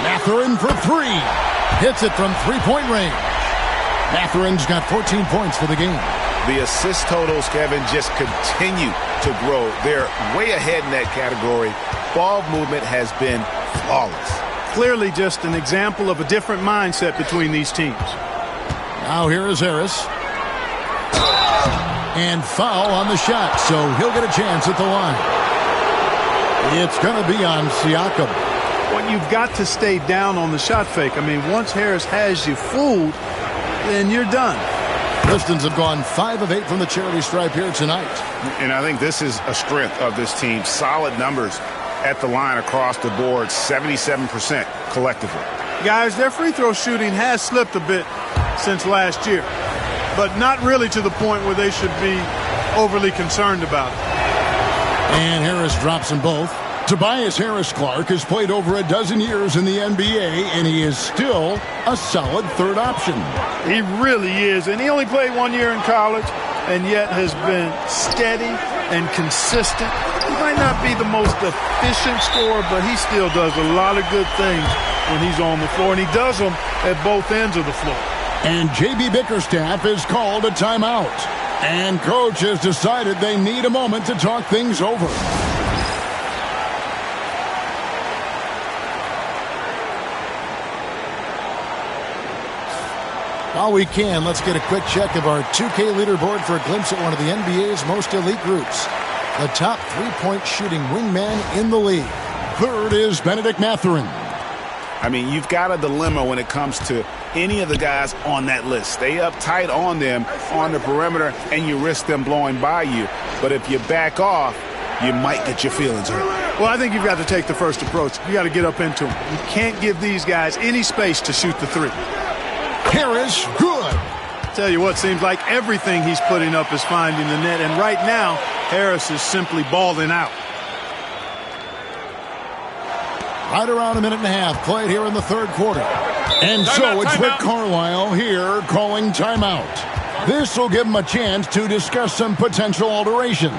Mathurin for 3. Hits it from three-point range. Mathurin's got 14 points for the game. The assist totals, Kevin, just continue to grow. They're way ahead in that category. Ball movement has been flawless. Clearly just an example of a different mindset between these teams. Now here is Harris. And foul on the shot, so he'll get a chance at the line. It's going to be on Siakam. Well, you've got to stay down on the shot fake. I mean, once Harris has you fooled, then you're done. Pistons have gone 5 of 8 from the charity stripe here tonight. And I think this is a strength of this team. Solid numbers at the line across the board, 77% collectively. Guys, their free throw shooting has slipped a bit since last year, but not really to the point where they should be overly concerned about it. And Harris drops them both. Tobias Harris-Clark has played over a dozen years in the NBA, and he is still a solid third option. He really is, and he only played 1 year in college, and yet has been steady and consistent. He might not be the most efficient scorer, but he still does a lot of good things when he's on the floor, and he does them at both ends of the floor. And J.B. Bickerstaff has called a timeout. And coach has decided they need a moment to talk things over. While we can, let's get a quick check of our 2K leaderboard for a glimpse at one of the NBA's most elite groups. The top three-point shooting wingman in the league. Third is Benedict Mathurin. I mean, you've got a dilemma when it comes to any of the guys on that list. Stay up tight on them on the perimeter, and you risk them blowing by you. But if you back off, you might get your feelings hurt. Well, I think you've got to take the first approach. You got to get up into them. You can't give these guys any space to shoot the three. Harris, good. Tell you what, seems like everything he's putting up is finding the net, and right now, Harris is simply balling out. Right around a minute and a half played here in the third quarter. And so it's Rick Carlisle here calling timeout. This will give him a chance to discuss some potential alterations.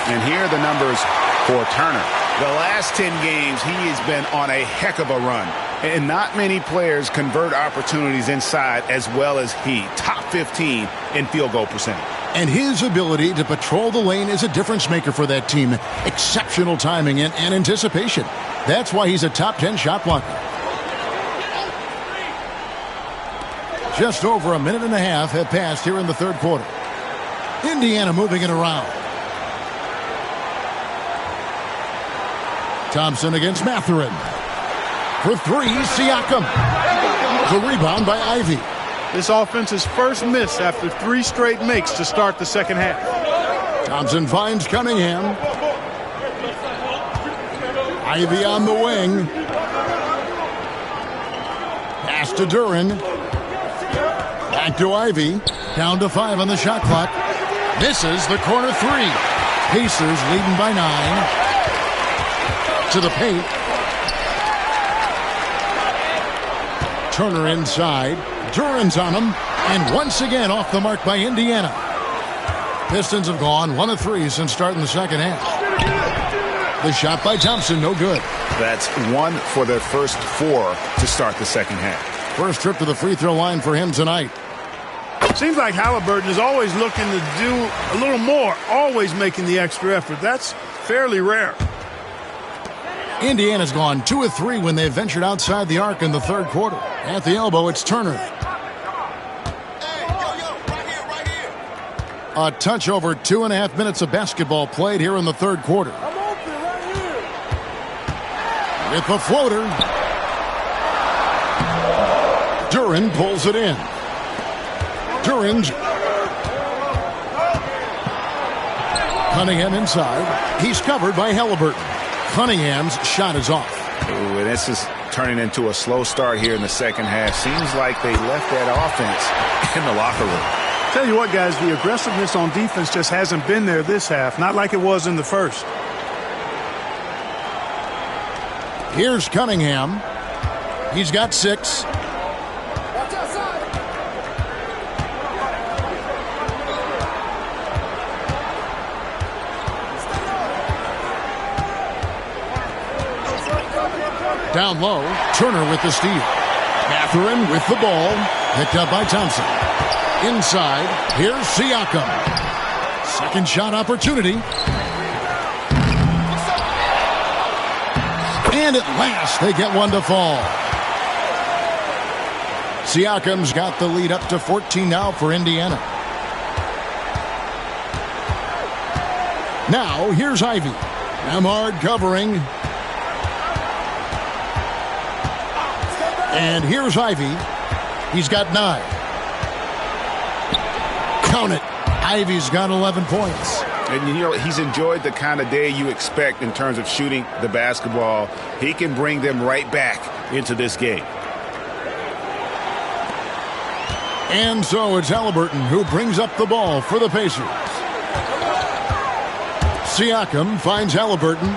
And here are the numbers for Turner. The last 10 games, he has been on a heck of a run. And not many players convert opportunities inside as well as he. Top 15 in field goal percentage. And his ability to patrol the lane is a difference maker for that team. Exceptional timing and anticipation. That's why he's a top 10 shot blocker. Just over a minute and a half have passed here in the third quarter. Indiana moving it around. Thompson against Mathurin. For three, Siakam. The rebound by Ivy. This offense's first miss after 3 straight makes to start the second half. Thompson finds Cunningham. Ivy on the wing. Pass to Duren. Back to Ivy. Down to 5 on the shot clock. Misses the corner 3. Pacers leading by 9. To the paint. Turner inside. Duren's on him. And once again off the mark by Indiana. Pistons have gone 1 of 3 since starting the second half. The shot by Thompson, no good. That's 1 for their first 4 to start the second half. First trip to the free throw line for him tonight. Seems like Halliburton is always looking to do a little more, always making the extra effort. That's fairly rare. Indiana's gone 2 of 3 when they ventured outside the arc in the third quarter. At the elbow, it's Turner. A touch over 2.5 minutes of basketball played here in the third quarter. With the floater. Duren pulls it in. Duren's Cunningham inside. He's covered by Halliburton. Cunningham's shot is off. Ooh, and this is turning into a slow start here in the second half. Seems like they left that offense in the locker room. Tell you what, guys, the aggressiveness on defense just hasn't been there this half. Not like it was in the first. Here's Cunningham. He's got 6. Down low, Turner with the steal. Mathurin with the ball, picked up by Thompson. Inside, here's Siakam. Second shot opportunity. And at last, they get one to fall. Siakam's got the lead up to 14 now for Indiana. Now, here's Ivy. Amard covering. And here's Ivy. He's got 9. Count it. Ivy's got 11 points. And, you know, he's enjoyed the kind of day you expect in terms of shooting the basketball. He can bring them right back into this game. And so it's Halliburton who brings up the ball for the Pacers. Siakam finds Halliburton.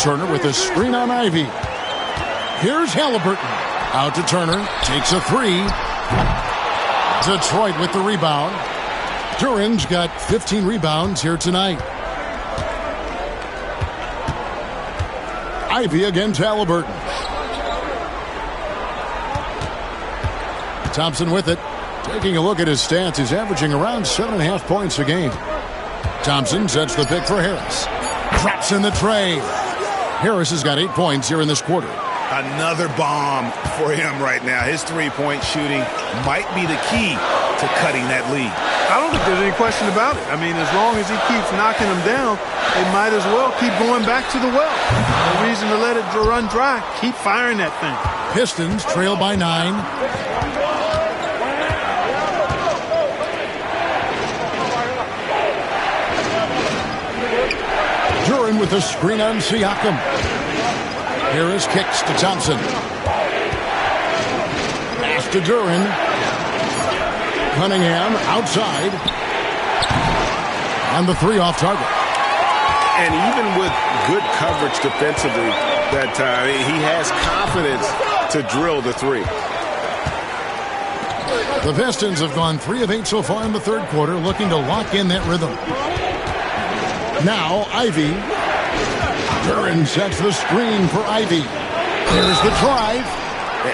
Turner with a screen on Ivy. Here's Halliburton. Out to Turner. Takes a 3. Detroit with the rebound. Duran's got 15 rebounds here tonight. Ivy against Halliburton. Thompson with it. Taking a look at his stats, he's averaging around 7.5 points a game. Thompson sets the pick for Harris. Drops in the tray. Harris has got 8 points here in this quarter. Another bomb for him right now. His three-point shooting might be the key to cutting that lead. I don't think there's any question about it. I mean, as long as he keeps knocking them down, they might as well keep going back to the well. No reason to let it run dry. Keep firing that thing. Pistons trail by 9. Duran with a screen on Siakam. Harris kicks to Thompson. Pass to Duran. Cunningham outside. And the 3 off target. And even with good coverage defensively that time, he has confidence to drill the 3. The Pistons have gone 3 of 8 so far in the third quarter, looking to lock in that rhythm. Now, Ivy. Duran sets the screen for Ivy. Here's the drive.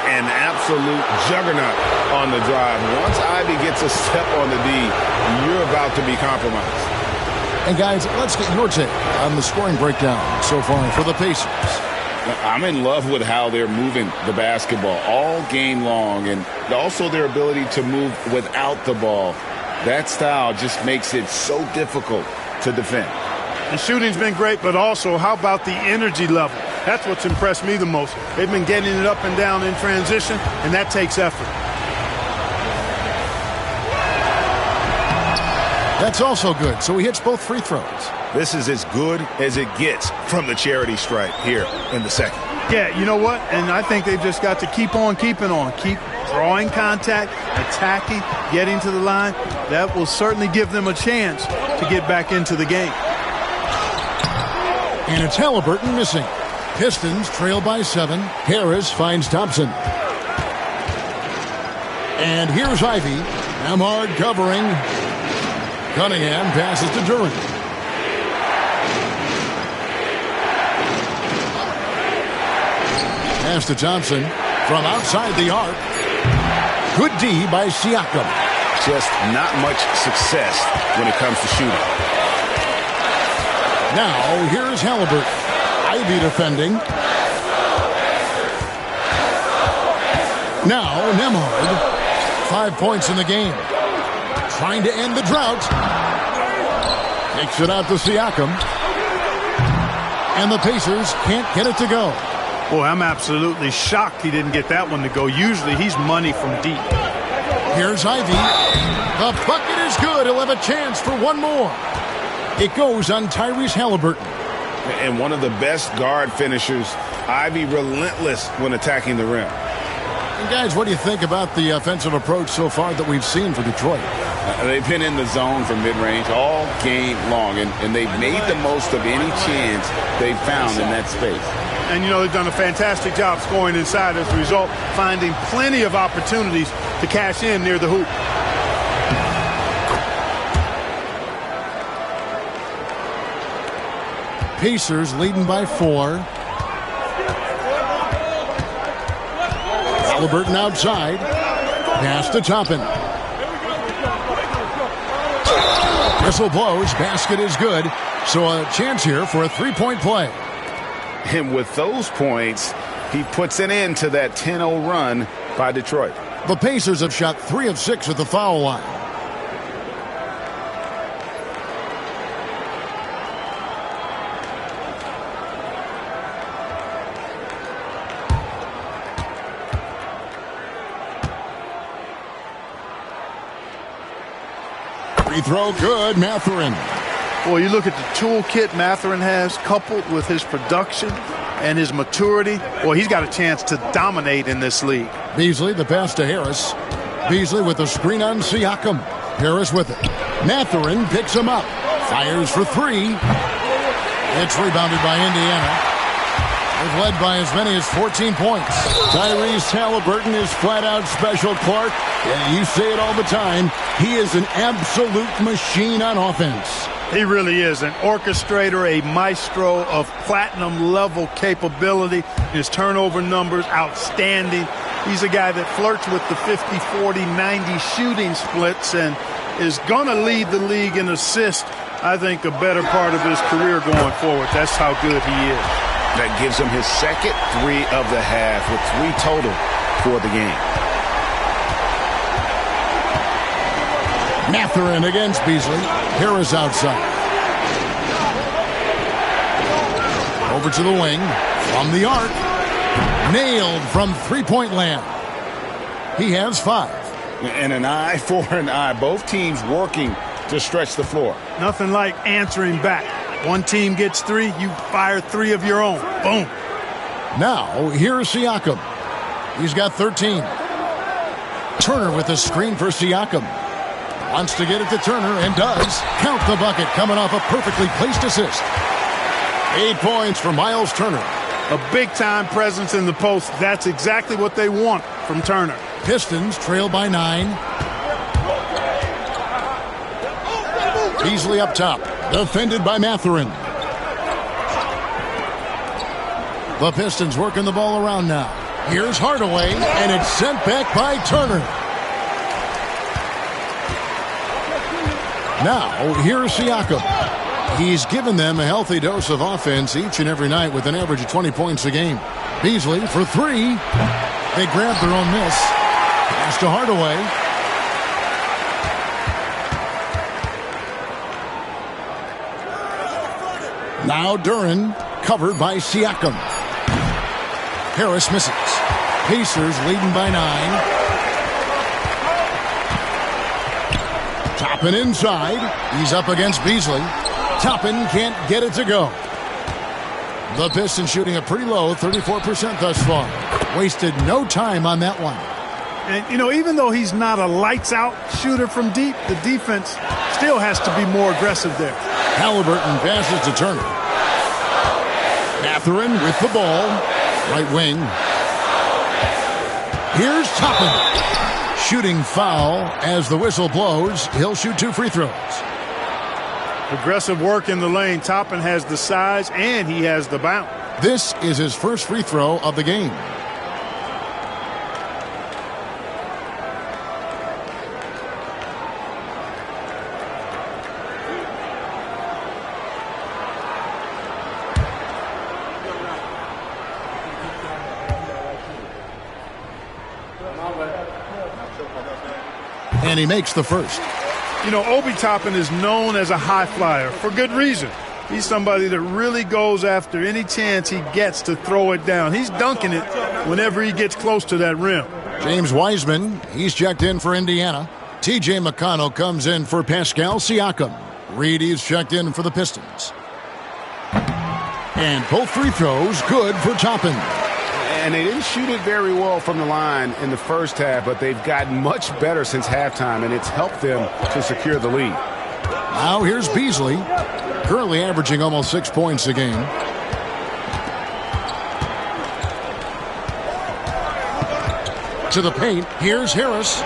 An absolute juggernaut on the drive. Once Ivy gets a step on the D, you're about to be compromised. And guys, let's get your take on the scoring breakdown so far for the Pacers. I'm in love with how they're moving the basketball all game long, and also their ability to move without the ball. That style just makes it so difficult to defend. And shooting's been great, but also how about the energy level? That's what's impressed me the most. They've been getting it up and down in transition, and that takes effort. That's also good. So he hits both free throws. This is as good as it gets from the charity stripe here in the second. Yeah, you know what? And I think they've just got to keep on keeping on. Keep drawing contact, attacking, getting to the line. That will certainly give them a chance to get back into the game. And it's Halliburton missing. Pistons trail by 7. Harris finds Thompson. And here's Ivy. Amard covering. Cunningham passes to Duran. Pass to Thompson from outside the arc. Good D by Siakam. Just not much success when it comes to shooting. Now, here's Halliburton. Ivy defending. Now, Nemhard. 5 points in the game. Trying to end the drought. Takes it out to Siakam. And the Pacers can't get it to go. Boy, I'm absolutely shocked he didn't get that one to go. Usually he's money from deep. Here's Ivy. The bucket is good. He'll have a chance for one more. It goes on Tyrese Halliburton. And one of the best guard finishers, Ivy, relentless when attacking the rim. And guys, what do you think about the offensive approach so far that we've seen for Detroit? They've been in the zone from mid-range all game long, and they've made the most of any chance they've found in that space. And, you know, they've done a fantastic job scoring inside as a result, finding plenty of opportunities to cash in near the hoop. Pacers leading by 4. Halliburton outside. Pass to Toppin. Whistle blows. Basket is good. So a chance here for a three-point play. And with those points, he puts an end to that 10-0 run by Detroit. The Pacers have shot 3 of 6 at the foul line. Free throw good, Mathurin. Well, you look at the toolkit Mathurin has, coupled with his production and his maturity. Well, he's got a chance to dominate in this league. Beasley, the pass to Harris. Beasley with the screen on Siakam. Harris with it. Mathurin picks him up. Fires for 3. It's rebounded by Indiana. They've led by as many as 14 points. Tyrese Halliburton is flat-out special, Clark. And you say it all the time. He is an absolute machine on offense. He really is an orchestrator, a maestro of platinum-level capability. His turnover numbers, outstanding. He's a guy that flirts with the 50, 40, 90 shooting splits and is going to lead the league in assists, I think, a better part of his career going forward. That's how good he is. That gives him his second 3 of the half with 3 total for the game. Mathurin against Beasley. Harris outside. Over to the wing. From the arc. Nailed from three-point land. He has 5. And an eye for an eye. Both teams working to stretch the floor. Nothing like answering back. One team gets 3, you fire 3 of your own. Boom. Now, here's Siakam. He's got 13. Turner with a screen for Siakam. Wants to get it to Turner and does. Count the bucket coming off a perfectly placed assist. 8 points for Miles Turner. A big-time presence in the post. That's exactly what they want from Turner. Pistons trail by 9. Beasley up top. Defended by Mathurin. The Pistons working the ball around now. Here's Hardaway, and it's sent back by Turner. Now, here's Siakam. He's given them a healthy dose of offense each and every night with an average of 20 points a game. Beasley for 3. They grab their own miss. Pass to Hardaway. Now Duren, covered by Siakam. Harris misses. Pacers leading by 9. Toppin inside. He's up against Beasley. Toppin can't get it to go. The Pistons shooting a pretty low 34% thus far. Wasted no time on that one. And, you know, even though he's not a lights-out shooter from deep, the defense still has to be more aggressive there. Halliburton passes to Turner. Mathurin with the ball. Right wing. Here's Toppin. Shooting foul as the whistle blows. He'll shoot 2 free throws. Aggressive work in the lane. Toppin has the size and he has the bounce. This is his first free throw of the game. And he makes the first. You know, Obi Toppin is known as a high flyer for good reason. He's somebody that really goes after any chance he gets to throw it down. He's dunking it whenever he gets close to that rim. James Wiseman, he's checked in for Indiana. T.J. McConnell comes in for Pascal Siakam. Reed is checked in for the Pistons. And both free throws good for Toppin. And they didn't shoot it very well from the line in the first half, but they've gotten much better since halftime, and it's helped them to secure the lead. Now here's Beasley, currently averaging almost 6 points a game. To the paint, here's Harris.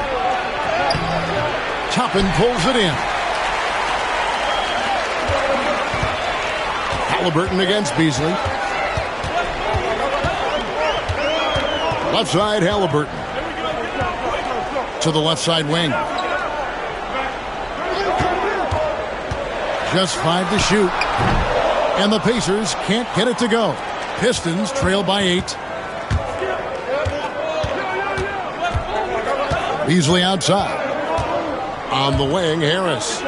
Toppin pulls it in. Halliburton against Beasley. Left side, Halliburton. To the left side wing. Just 5 to shoot. And the Pacers can't get it to go. Pistons trail by 8. Beasley outside. On the wing, Harris.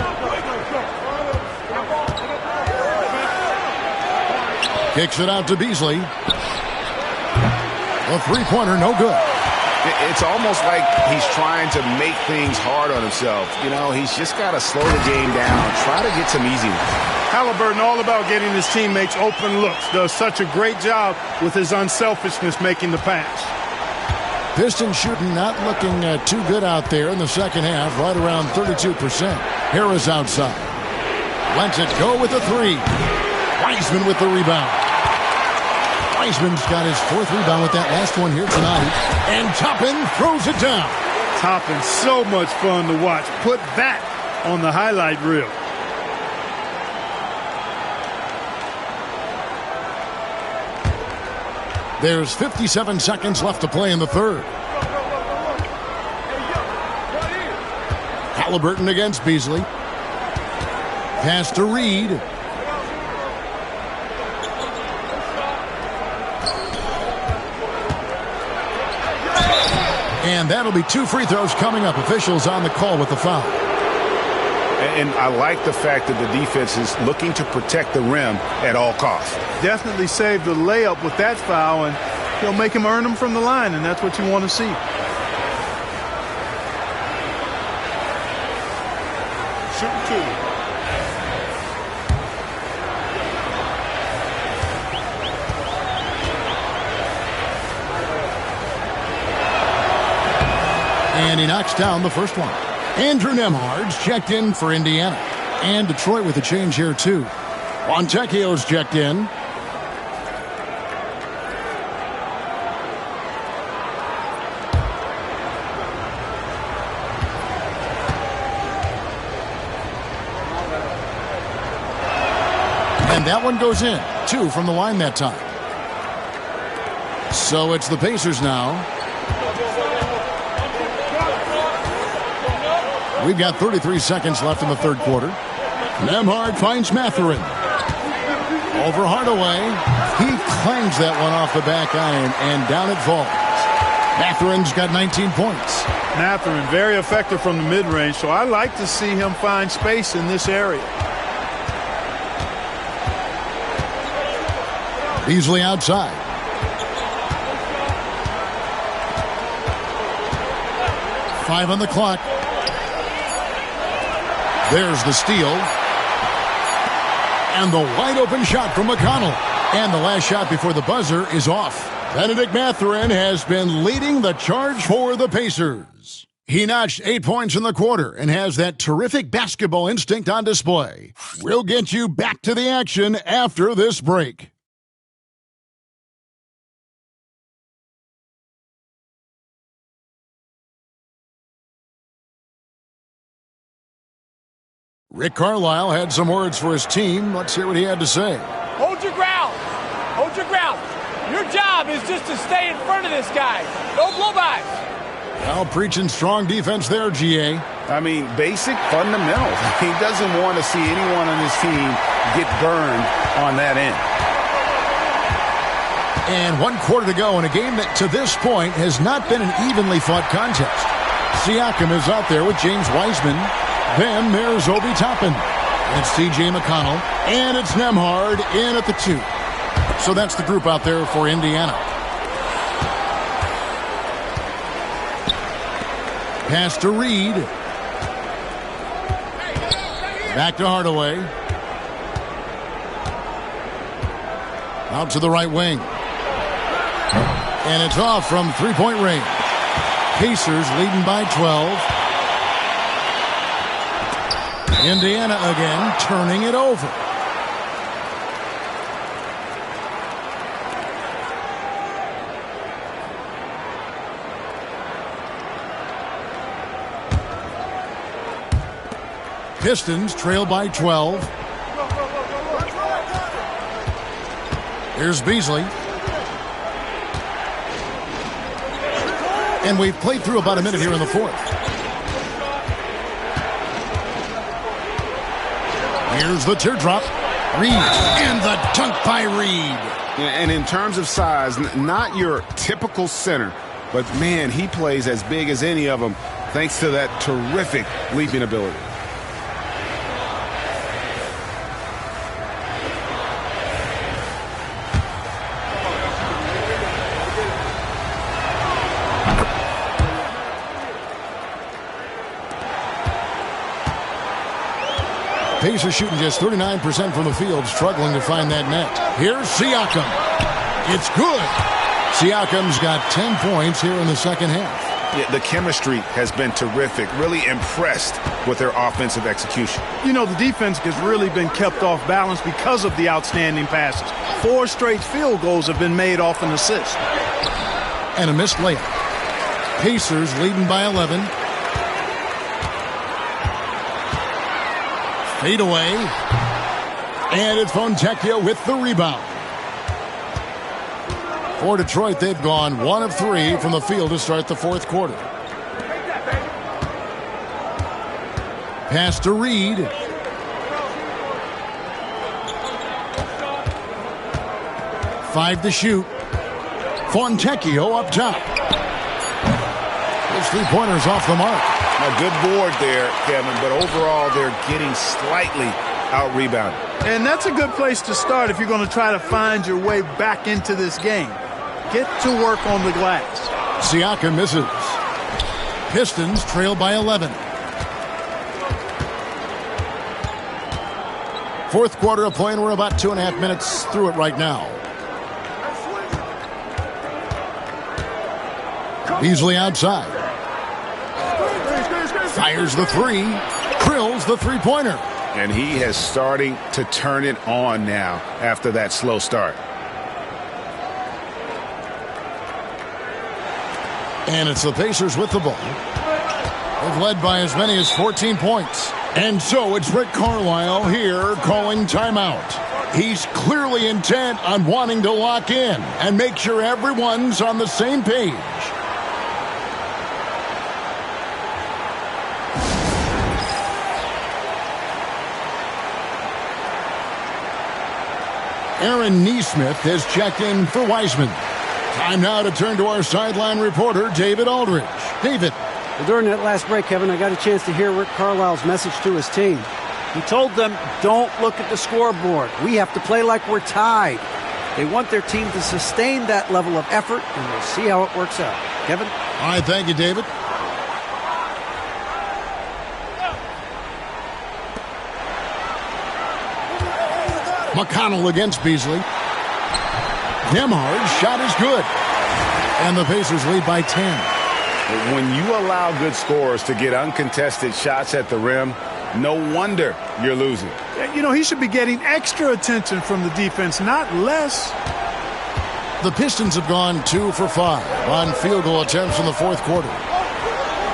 Kicks it out to Beasley. A three-pointer, no good. It's almost like he's trying to make things hard on himself. You know, he's just got to slow the game down, try to get some easy ones. Halliburton all about getting his teammates open looks. Does such a great job with his unselfishness making the pass. Pistons shooting not looking too good out there in the second half, right around 32%. Harris outside. Lets it go with a three. Wiseman with the rebound. Wiseman's got his 4th rebound with that last one here tonight. And Toppin throws it down. Toppin, so much fun to watch. Put that on the highlight reel. There's 57 seconds left to play in the third. Halliburton against Beasley. Pass to Reed. And that'll be 2 free throws coming up. Officials on the call with the foul. And I like the fact that the defense is looking to protect the rim at all costs. Definitely saved the layup with that foul, and he'll make him earn them from the line, and that's what you want to see. Shoot 2. And he knocks down the first one. Andrew Nembhard's checked in for Indiana. And Detroit with a change here, too. Fontecchio's checked in. And that one goes in. 2 from the line that time. So it's the Pacers now. We've got 33 seconds left in the third quarter. Nembhard finds Mathurin. Over Hardaway. He clangs that one off the back iron, and down it falls. Mathurin's got 19 points. Mathurin, very effective from the mid-range, so I like to see him find space in this area. Beasley outside. Five on the clock. There's the steal. And the wide open shot from McConnell. And the last shot before the buzzer is off. Benedict Mathurin has been leading the charge for the Pacers. He notched 8 points in the quarter and has that terrific basketball instinct on display. We'll get you back to the action after this break. Rick Carlisle had some words for his team. Let's hear what he had to say. Hold your ground. Hold your ground. Your job is just to stay in front of this guy. No blow-bys. Well, preaching strong defense there, GA. I mean, basic fundamentals. He doesn't want to see anyone on his team get burned on that end. And 1 quarter to go in a game that, to this point, has not been an evenly fought contest. Siakam is out there with James Wiseman. Then there's Obi Toppin. It's T.J. McConnell. And it's Nembhard in at the 2. So that's the group out there for Indiana. Pass to Reed. Back to Hardaway. Out to the right wing. And it's off from three-point range. Pacers leading by 12. Indiana again turning it over. Pistons trail by 12. Here's Beasley. And we've played through about a minute here in the fourth. Here's the teardrop. Reed. And the dunk by Reed. And in terms of size, not your typical center, but man, he plays as big as any of them thanks to that terrific leaping ability. Pacers shooting just 39% from the field, struggling to find that net. Here's Siakam. It's good. Siakam's got 10 points here in the second half. Yeah, the chemistry has been terrific. Really impressed with their offensive execution. You know, the defense has really been kept off balance because of the outstanding passes. 4 straight field goals have been made off an assist. And a missed layup. Pacers leading by 11. Fade away. And it's Fontecchio with the rebound. For Detroit, they've gone 1 of 3 from the field to start the fourth quarter. Pass to Reed. Five to shoot. Fontecchio up top. His three-pointers off the mark. A good board there, Kevin, but overall they're getting slightly out-rebounded. And that's a good place to start if you're going to try to find your way back into this game. Get to work on the glass. Siakam misses. Pistons trail by 11. Fourth quarter of play, and we're about 2.5 minutes through it right now. Beasley outside. Fires the three. Drills the three-pointer. And he is starting to turn it on now after that slow start. And it's the Pacers with the ball. They've led by as many as 14 points. And so it's Rick Carlisle here calling timeout. He's clearly intent on wanting to lock in and make sure everyone's on the same page. Aaron Neesmith has checked in for Wiseman. Time now to turn to our sideline reporter, David Aldridge. David. Well, during that last break, Kevin, I got a chance to hear Rick Carlisle's message to his team. He told them, don't look at the scoreboard. We have to play like we're tied. They want their team to sustain that level of effort, and we'll see how it works out. Kevin? All right, thank you, David. McConnell against Beasley. Nembhard's shot is good. And the Pacers lead by 10. When you allow good scorers to get uncontested shots at the rim, no wonder you're losing. You know, he should be getting extra attention from the defense, not less. The Pistons have gone 2 for 5 on field goal attempts in the fourth quarter.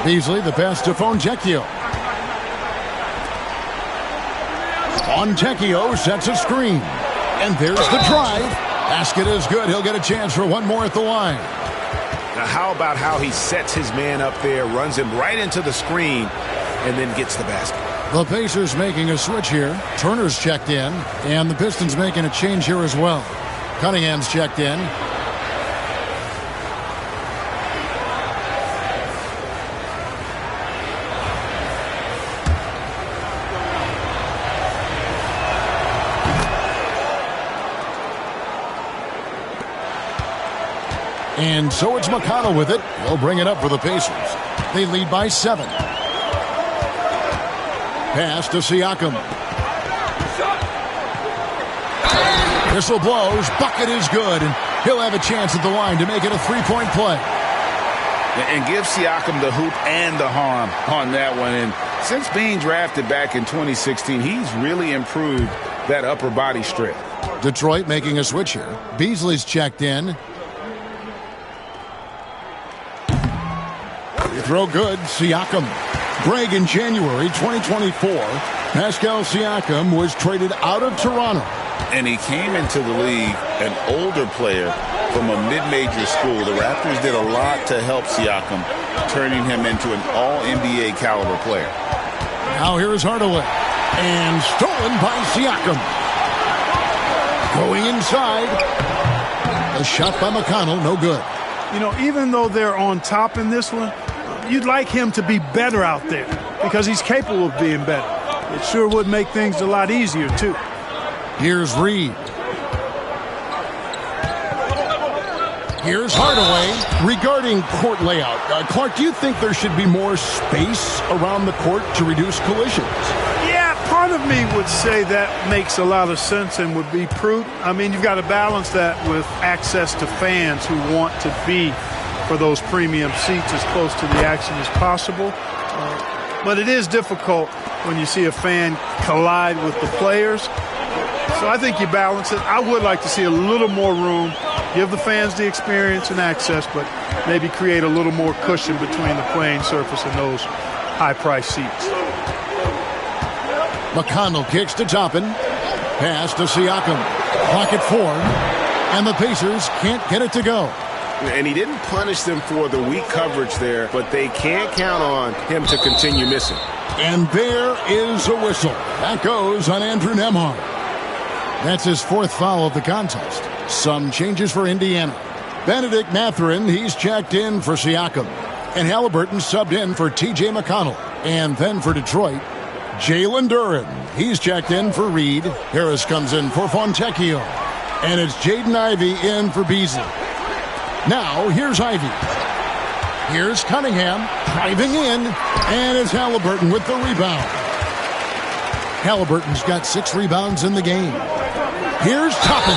Beasley, the pass to Fontecchio. Fontecchio sets a screen. And there's the drive. Basket is good. He'll get a chance for one more at the line. Now, how about how he sets his man up there, runs him right into the screen, and then gets the basket. The Pacers making a switch here. Turner's checked in, and the Pistons making a change here as well. Cunningham's checked in. And so it's McConnell with it. He'll bring it up for the Pacers. They lead by 7. Pass to Siakam. Whistle blows. Bucket is good. And he'll have a chance at the line to make it a 3-point play. And give Siakam the hoop and the harm on that one. And since being drafted back in 2016, he's really improved that upper body strength. Detroit making a switch here. Beasley's checked in. Free throw good. Siakam. Greg, in January 2024, Pascal Siakam was traded out of Toronto. And he came into the league an older player from a mid-major school. The Raptors did a lot to help Siakam, turning him into an all-NBA caliber player. Now here's Hardaway. And stolen by Siakam. Going inside. A shot by McConnell, no good. You know, even though they're on top in this one, you'd like him to be better out there because he's capable of being better. It sure would make things a lot easier, too. Here's Reed. Here's Hardaway. Regarding court layout, Clark, do you think there should be more space around the court to reduce collisions? Yeah, part of me would say that makes a lot of sense and would be prudent. I mean, you've got to balance that with access to fans who want to be for those premium seats as close to the action as possible. But it is difficult when you see a fan collide with the players. So I think you balance it. I would like to see a little more room, give the fans the experience and access, but maybe create a little more cushion between the playing surface and those high-priced seats. McConnell kicks to Toppin. Pass to Siakam. Clock at 4. And the Pacers can't get it to go. And he didn't punish them for the weak coverage there, but they can't count on him to continue missing. And there is a whistle. That goes on Andrew Nembhard. That's his 4th foul of the contest. Some changes for Indiana. Benedict Mathurin, he's checked in for Siakam. And Halliburton subbed in for T.J. McConnell. And then for Detroit, Jalen Duren. He's checked in for Reed. Harris comes in for Fontecchio. And it's Jaden Ivey in for Beasley. Now, here's Ivey. Here's Cunningham driving in. And it's Halliburton with the rebound. Halliburton's got 6 rebounds in the game. Here's Toppin.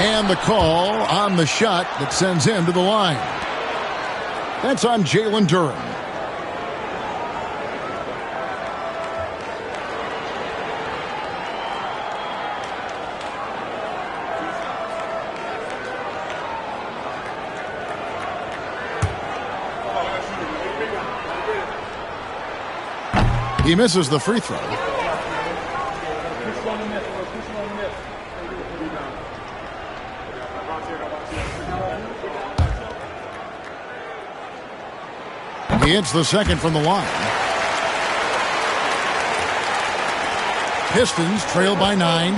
And the call on the shot that sends him to the line. That's on Jalen Duren. He misses the free throw. He hits the second from the line. Pistons trail by 9.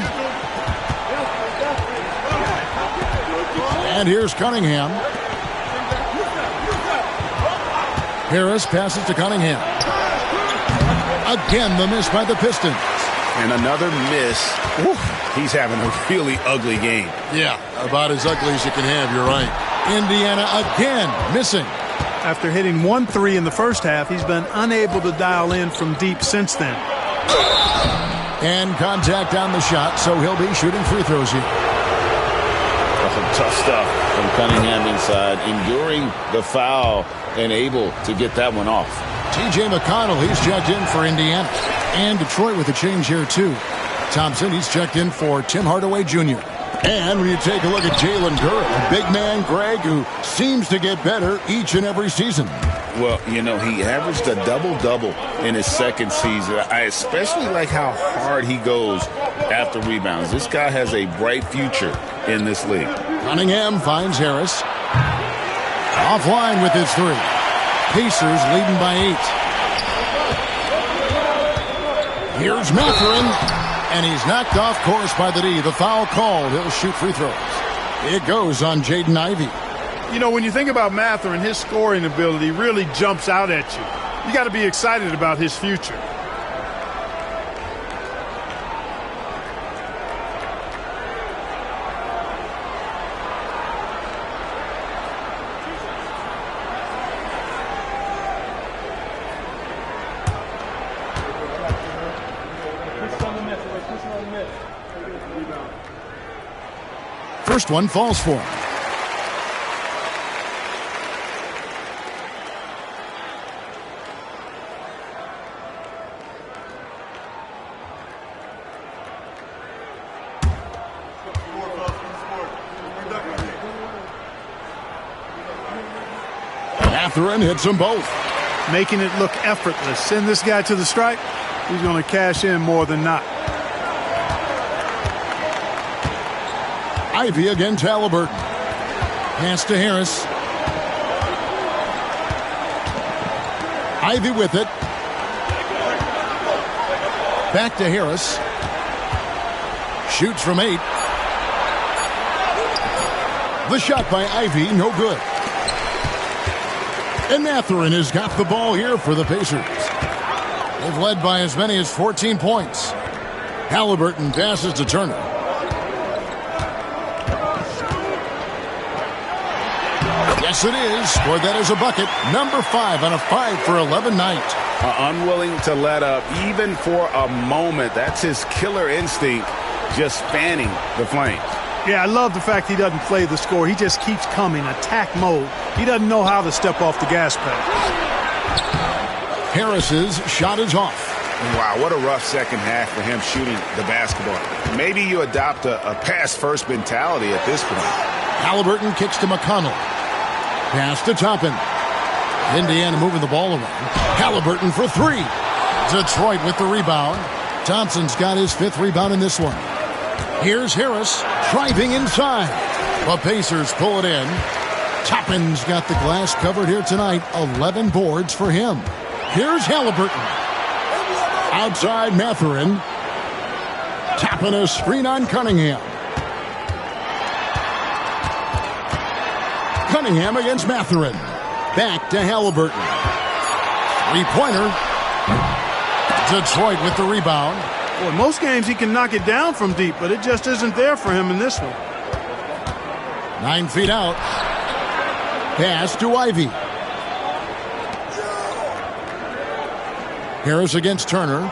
And here's Cunningham. Harris passes to Cunningham. Again, the miss by the Pistons. And another miss. He's having a really ugly game. Yeah, about as ugly as you can have, you're right. Indiana again missing. After hitting 1 3 in the first half, he's been unable to dial in from deep since then. And contact on the shot, so he'll be shooting free throws here. Tough stuff from Cunningham inside, enduring the foul and able to get that one off. T.J. McConnell, he's checked in for Indiana. And Detroit with a change here, too. Thompson, he's checked in for Tim Hardaway Jr. And when you take a look at Jalen Duren, a big man, Greg, who seems to get better each and every season. Well, you know, he averaged a double-double in his second season. I especially like how hard he goes after rebounds. This guy has a bright future in this league. Cunningham finds Harris. Offline with his 3. Pacers leading by 8. Here's Mathurin. And he's knocked off course by the D. The foul called. He'll shoot free throws. It goes on Jaden Ivey. You know, when you think about Mathurin, his scoring ability really jumps out at you. You got to be excited about his future. first one falls for him. Mathurin hits them both. Making it look effortless. Send this guy to the stripe. He's going to cash in more than not. Ivy against Halliburton. Pass to Harris. Ivy with it. Back to Harris. Shoots from 8. The shot by Ivy, no good. And Mathurin has got the ball here for the Pacers. They've led by as many as 14 points. Halliburton passes to Turner. Yes, it is. Scored that as a bucket. Number 5 on a 5-for-11 night. Unwilling to let up even for a moment. That's his killer instinct, just fanning the flames. Yeah, I love the fact he doesn't play the score. He just keeps coming, attack mode. He doesn't know how to step off the gas pedal. Harris's shot is off. Wow, what a rough second half for him shooting the basketball. Maybe you adopt a pass-first mentality at this point. Halliburton kicks to McConnell. Pass to Toppin. Indiana moving the ball around. Halliburton for 3. Detroit with the rebound. Thompson's got his 5th rebound in this one. Here's Harris driving inside. The Pacers pull it in. Toppin's got the glass covered here tonight. 11 boards for him. Here's Halliburton. Outside Mathurin. Toppin a screen on Cunningham. Cunningham against Mathurin. Back to Halliburton. 3-pointer. Detroit with the rebound. Boy, most games he can knock it down from deep, but it just isn't there for him in this one. 9 feet out. Pass to Ivy. Harris against Turner.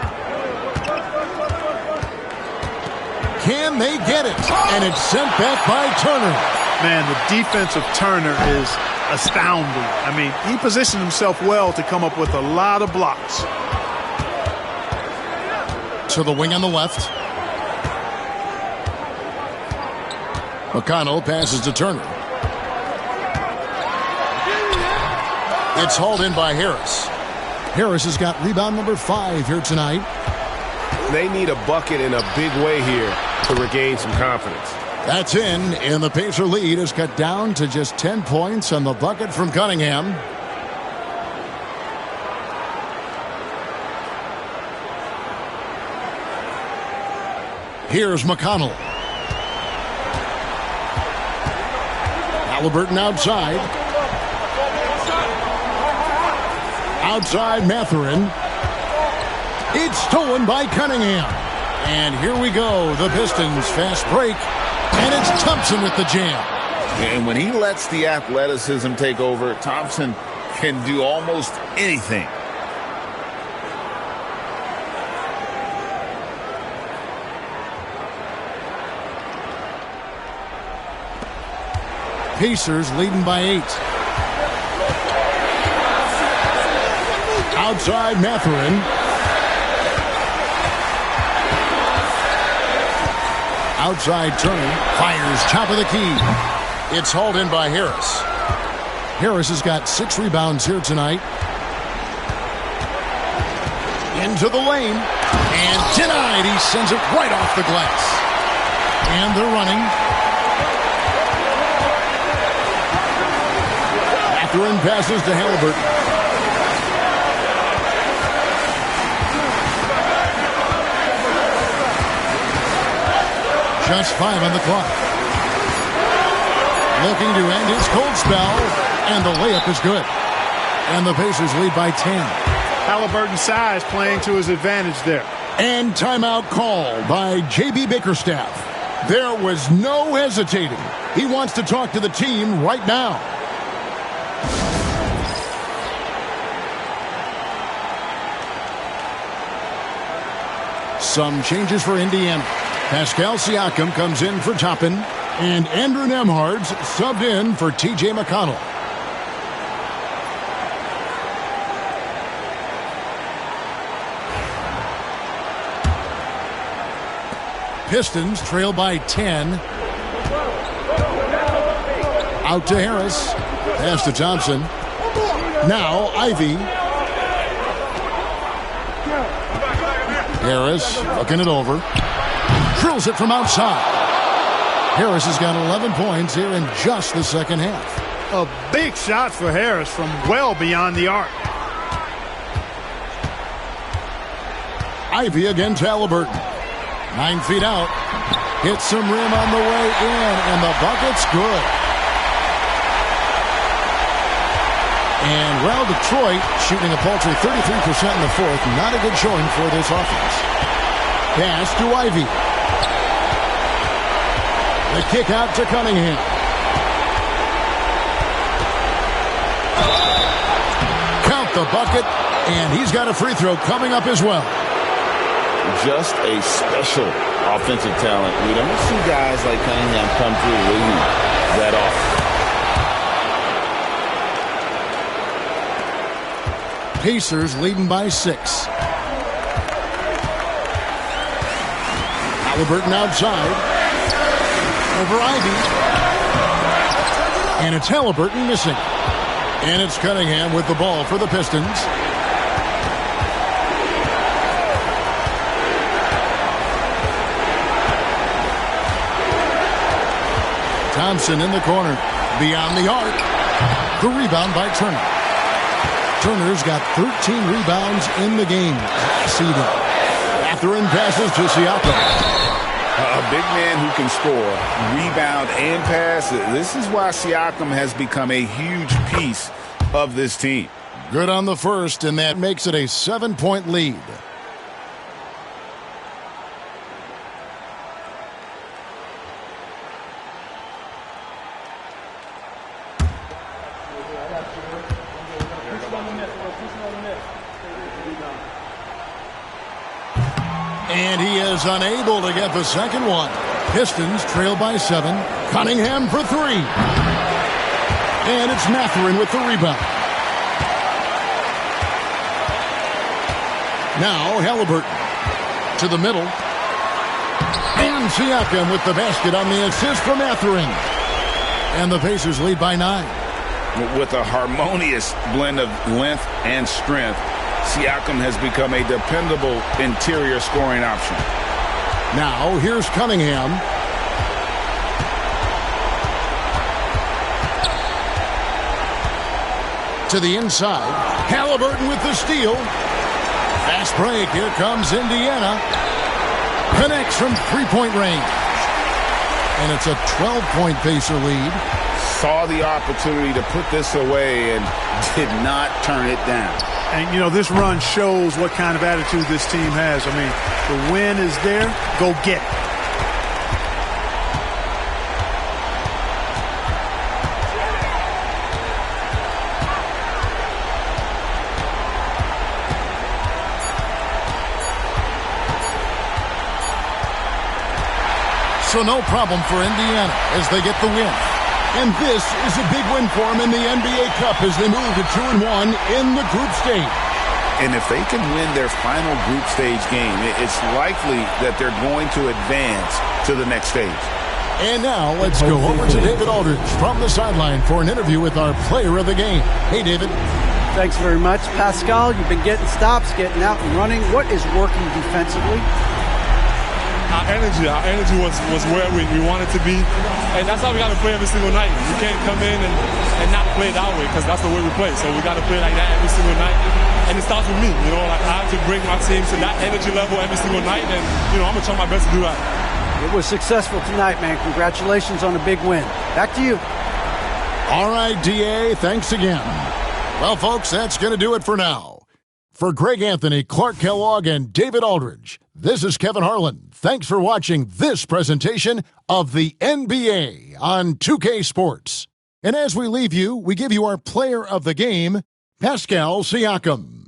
Can they get it? And it's sent back by Turner. Man, the defense of Turner is astounding. I mean, he positioned himself well to come up with a lot of blocks. To the wing on the left. McConnell passes to Turner. It's hauled in by Harris. Harris has got rebound number 5 here tonight. They need a bucket in a big way here to regain some confidence. That's in, and the Pacer lead is cut down to just 10 points on the bucket from Cunningham. Here's McConnell. Halliburton outside. Outside Mathurin. It's stolen by Cunningham. And here we go. The Pistons fast break. And it's Thompson with the jam. And when he lets the athleticism take over, Thompson can do almost anything. Pacers leading by 8. Outside Mathurin. Outside Turner. Fires top of the key. It's hauled in by Harris. Harris has got 6 rebounds here tonight. Into the lane. And denied. He sends it right off the glass. And they're running. Mathurin passes to Halliburton. Just 5 on the clock. Looking to end his cold spell, and the layup is good. And the Pacers lead by 10. Halliburton's size playing to his advantage there. And timeout called by J.B. Bickerstaff. There was no hesitating. He wants to talk to the team right now. Some changes for Indiana. Pascal Siakam comes in for Toppin. And Andrew Nemhard's subbed in for T.J. McConnell. Pistons trail by 10. Out to Harris. Pass to Thompson. Now Ivy. Harris looking it over. Drills it from outside. Harris has got 11 points here in just the second half. A big shot for Harris from well beyond the arc. Ivy against Halliburton. 9 feet out. Hits some rim on the way in, and the bucket's good. And well, Detroit shooting a paltry 33% in the fourth. Not a good showing for this offense. Pass to Ivy. The kick out to Cunningham. Count the bucket, and he's got a free throw coming up as well. Just a special offensive talent. We don't see guys like Cunningham come through the league that often. Pacers leading by 6. Halliburton outside. Over Ivy. And it's Halliburton missing. And it's Cunningham with the ball for the Pistons. Thompson in the corner. Beyond the arc. The rebound by Turner. Turner's got 13 rebounds in the game. Seeding. Mathurin passes to Siakam. A big man who can score, rebound, and pass. This is why Siakam has become a huge piece of this team. Good on the first, and that makes it a 7-point lead. And he is unable to get the second one. Pistons trail by 7. Cunningham for 3. And it's Mathurin with the rebound. Now Halliburton to the middle. And Siakam with the basket on the assist from Mathurin. And the Pacers lead by 9. With a harmonious blend of length and strength, Siakam has become a dependable interior scoring option. Now, here's Cunningham. To the inside. Halliburton with the steal. Fast break. Here comes Indiana. Connects from three-point range. And it's a 12-point Pacer lead. Saw the opportunity to put this away and did not turn it down. And, you know, this run shows what kind of attitude this team has. I mean, the win is there. Go get it. So no problem for Indiana as they get the win. And this is a big win for them in the NBA Cup as they move to 2-1 in the group stage. And if they can win their final group stage game, it's likely that they're going to advance to the next stage. And now let's go over to David Aldridge from the sideline for an interview with our player of the game. Hey, David. Thanks very much, Pascal. You've been getting stops, getting out and running. What is working defensively? Our energy was where we wanted to be, and that's how we got to play every single night. You can't come in and not play that way because that's the way we play. So we got to play like that every single night, and it starts with me. You know, like I have to bring my team to that energy level every single night, and you know I'm gonna try my best to do that. It was successful tonight, man. Congratulations on a big win. Back to you. All right, DA. Thanks again. Well, folks, that's gonna do it for now. For Greg Anthony, Clark Kellogg, and David Aldridge, this is Kevin Harlan. Thanks for watching this presentation of the NBA on 2K Sports. And as we leave you, we give you our player of the game, Pascal Siakam.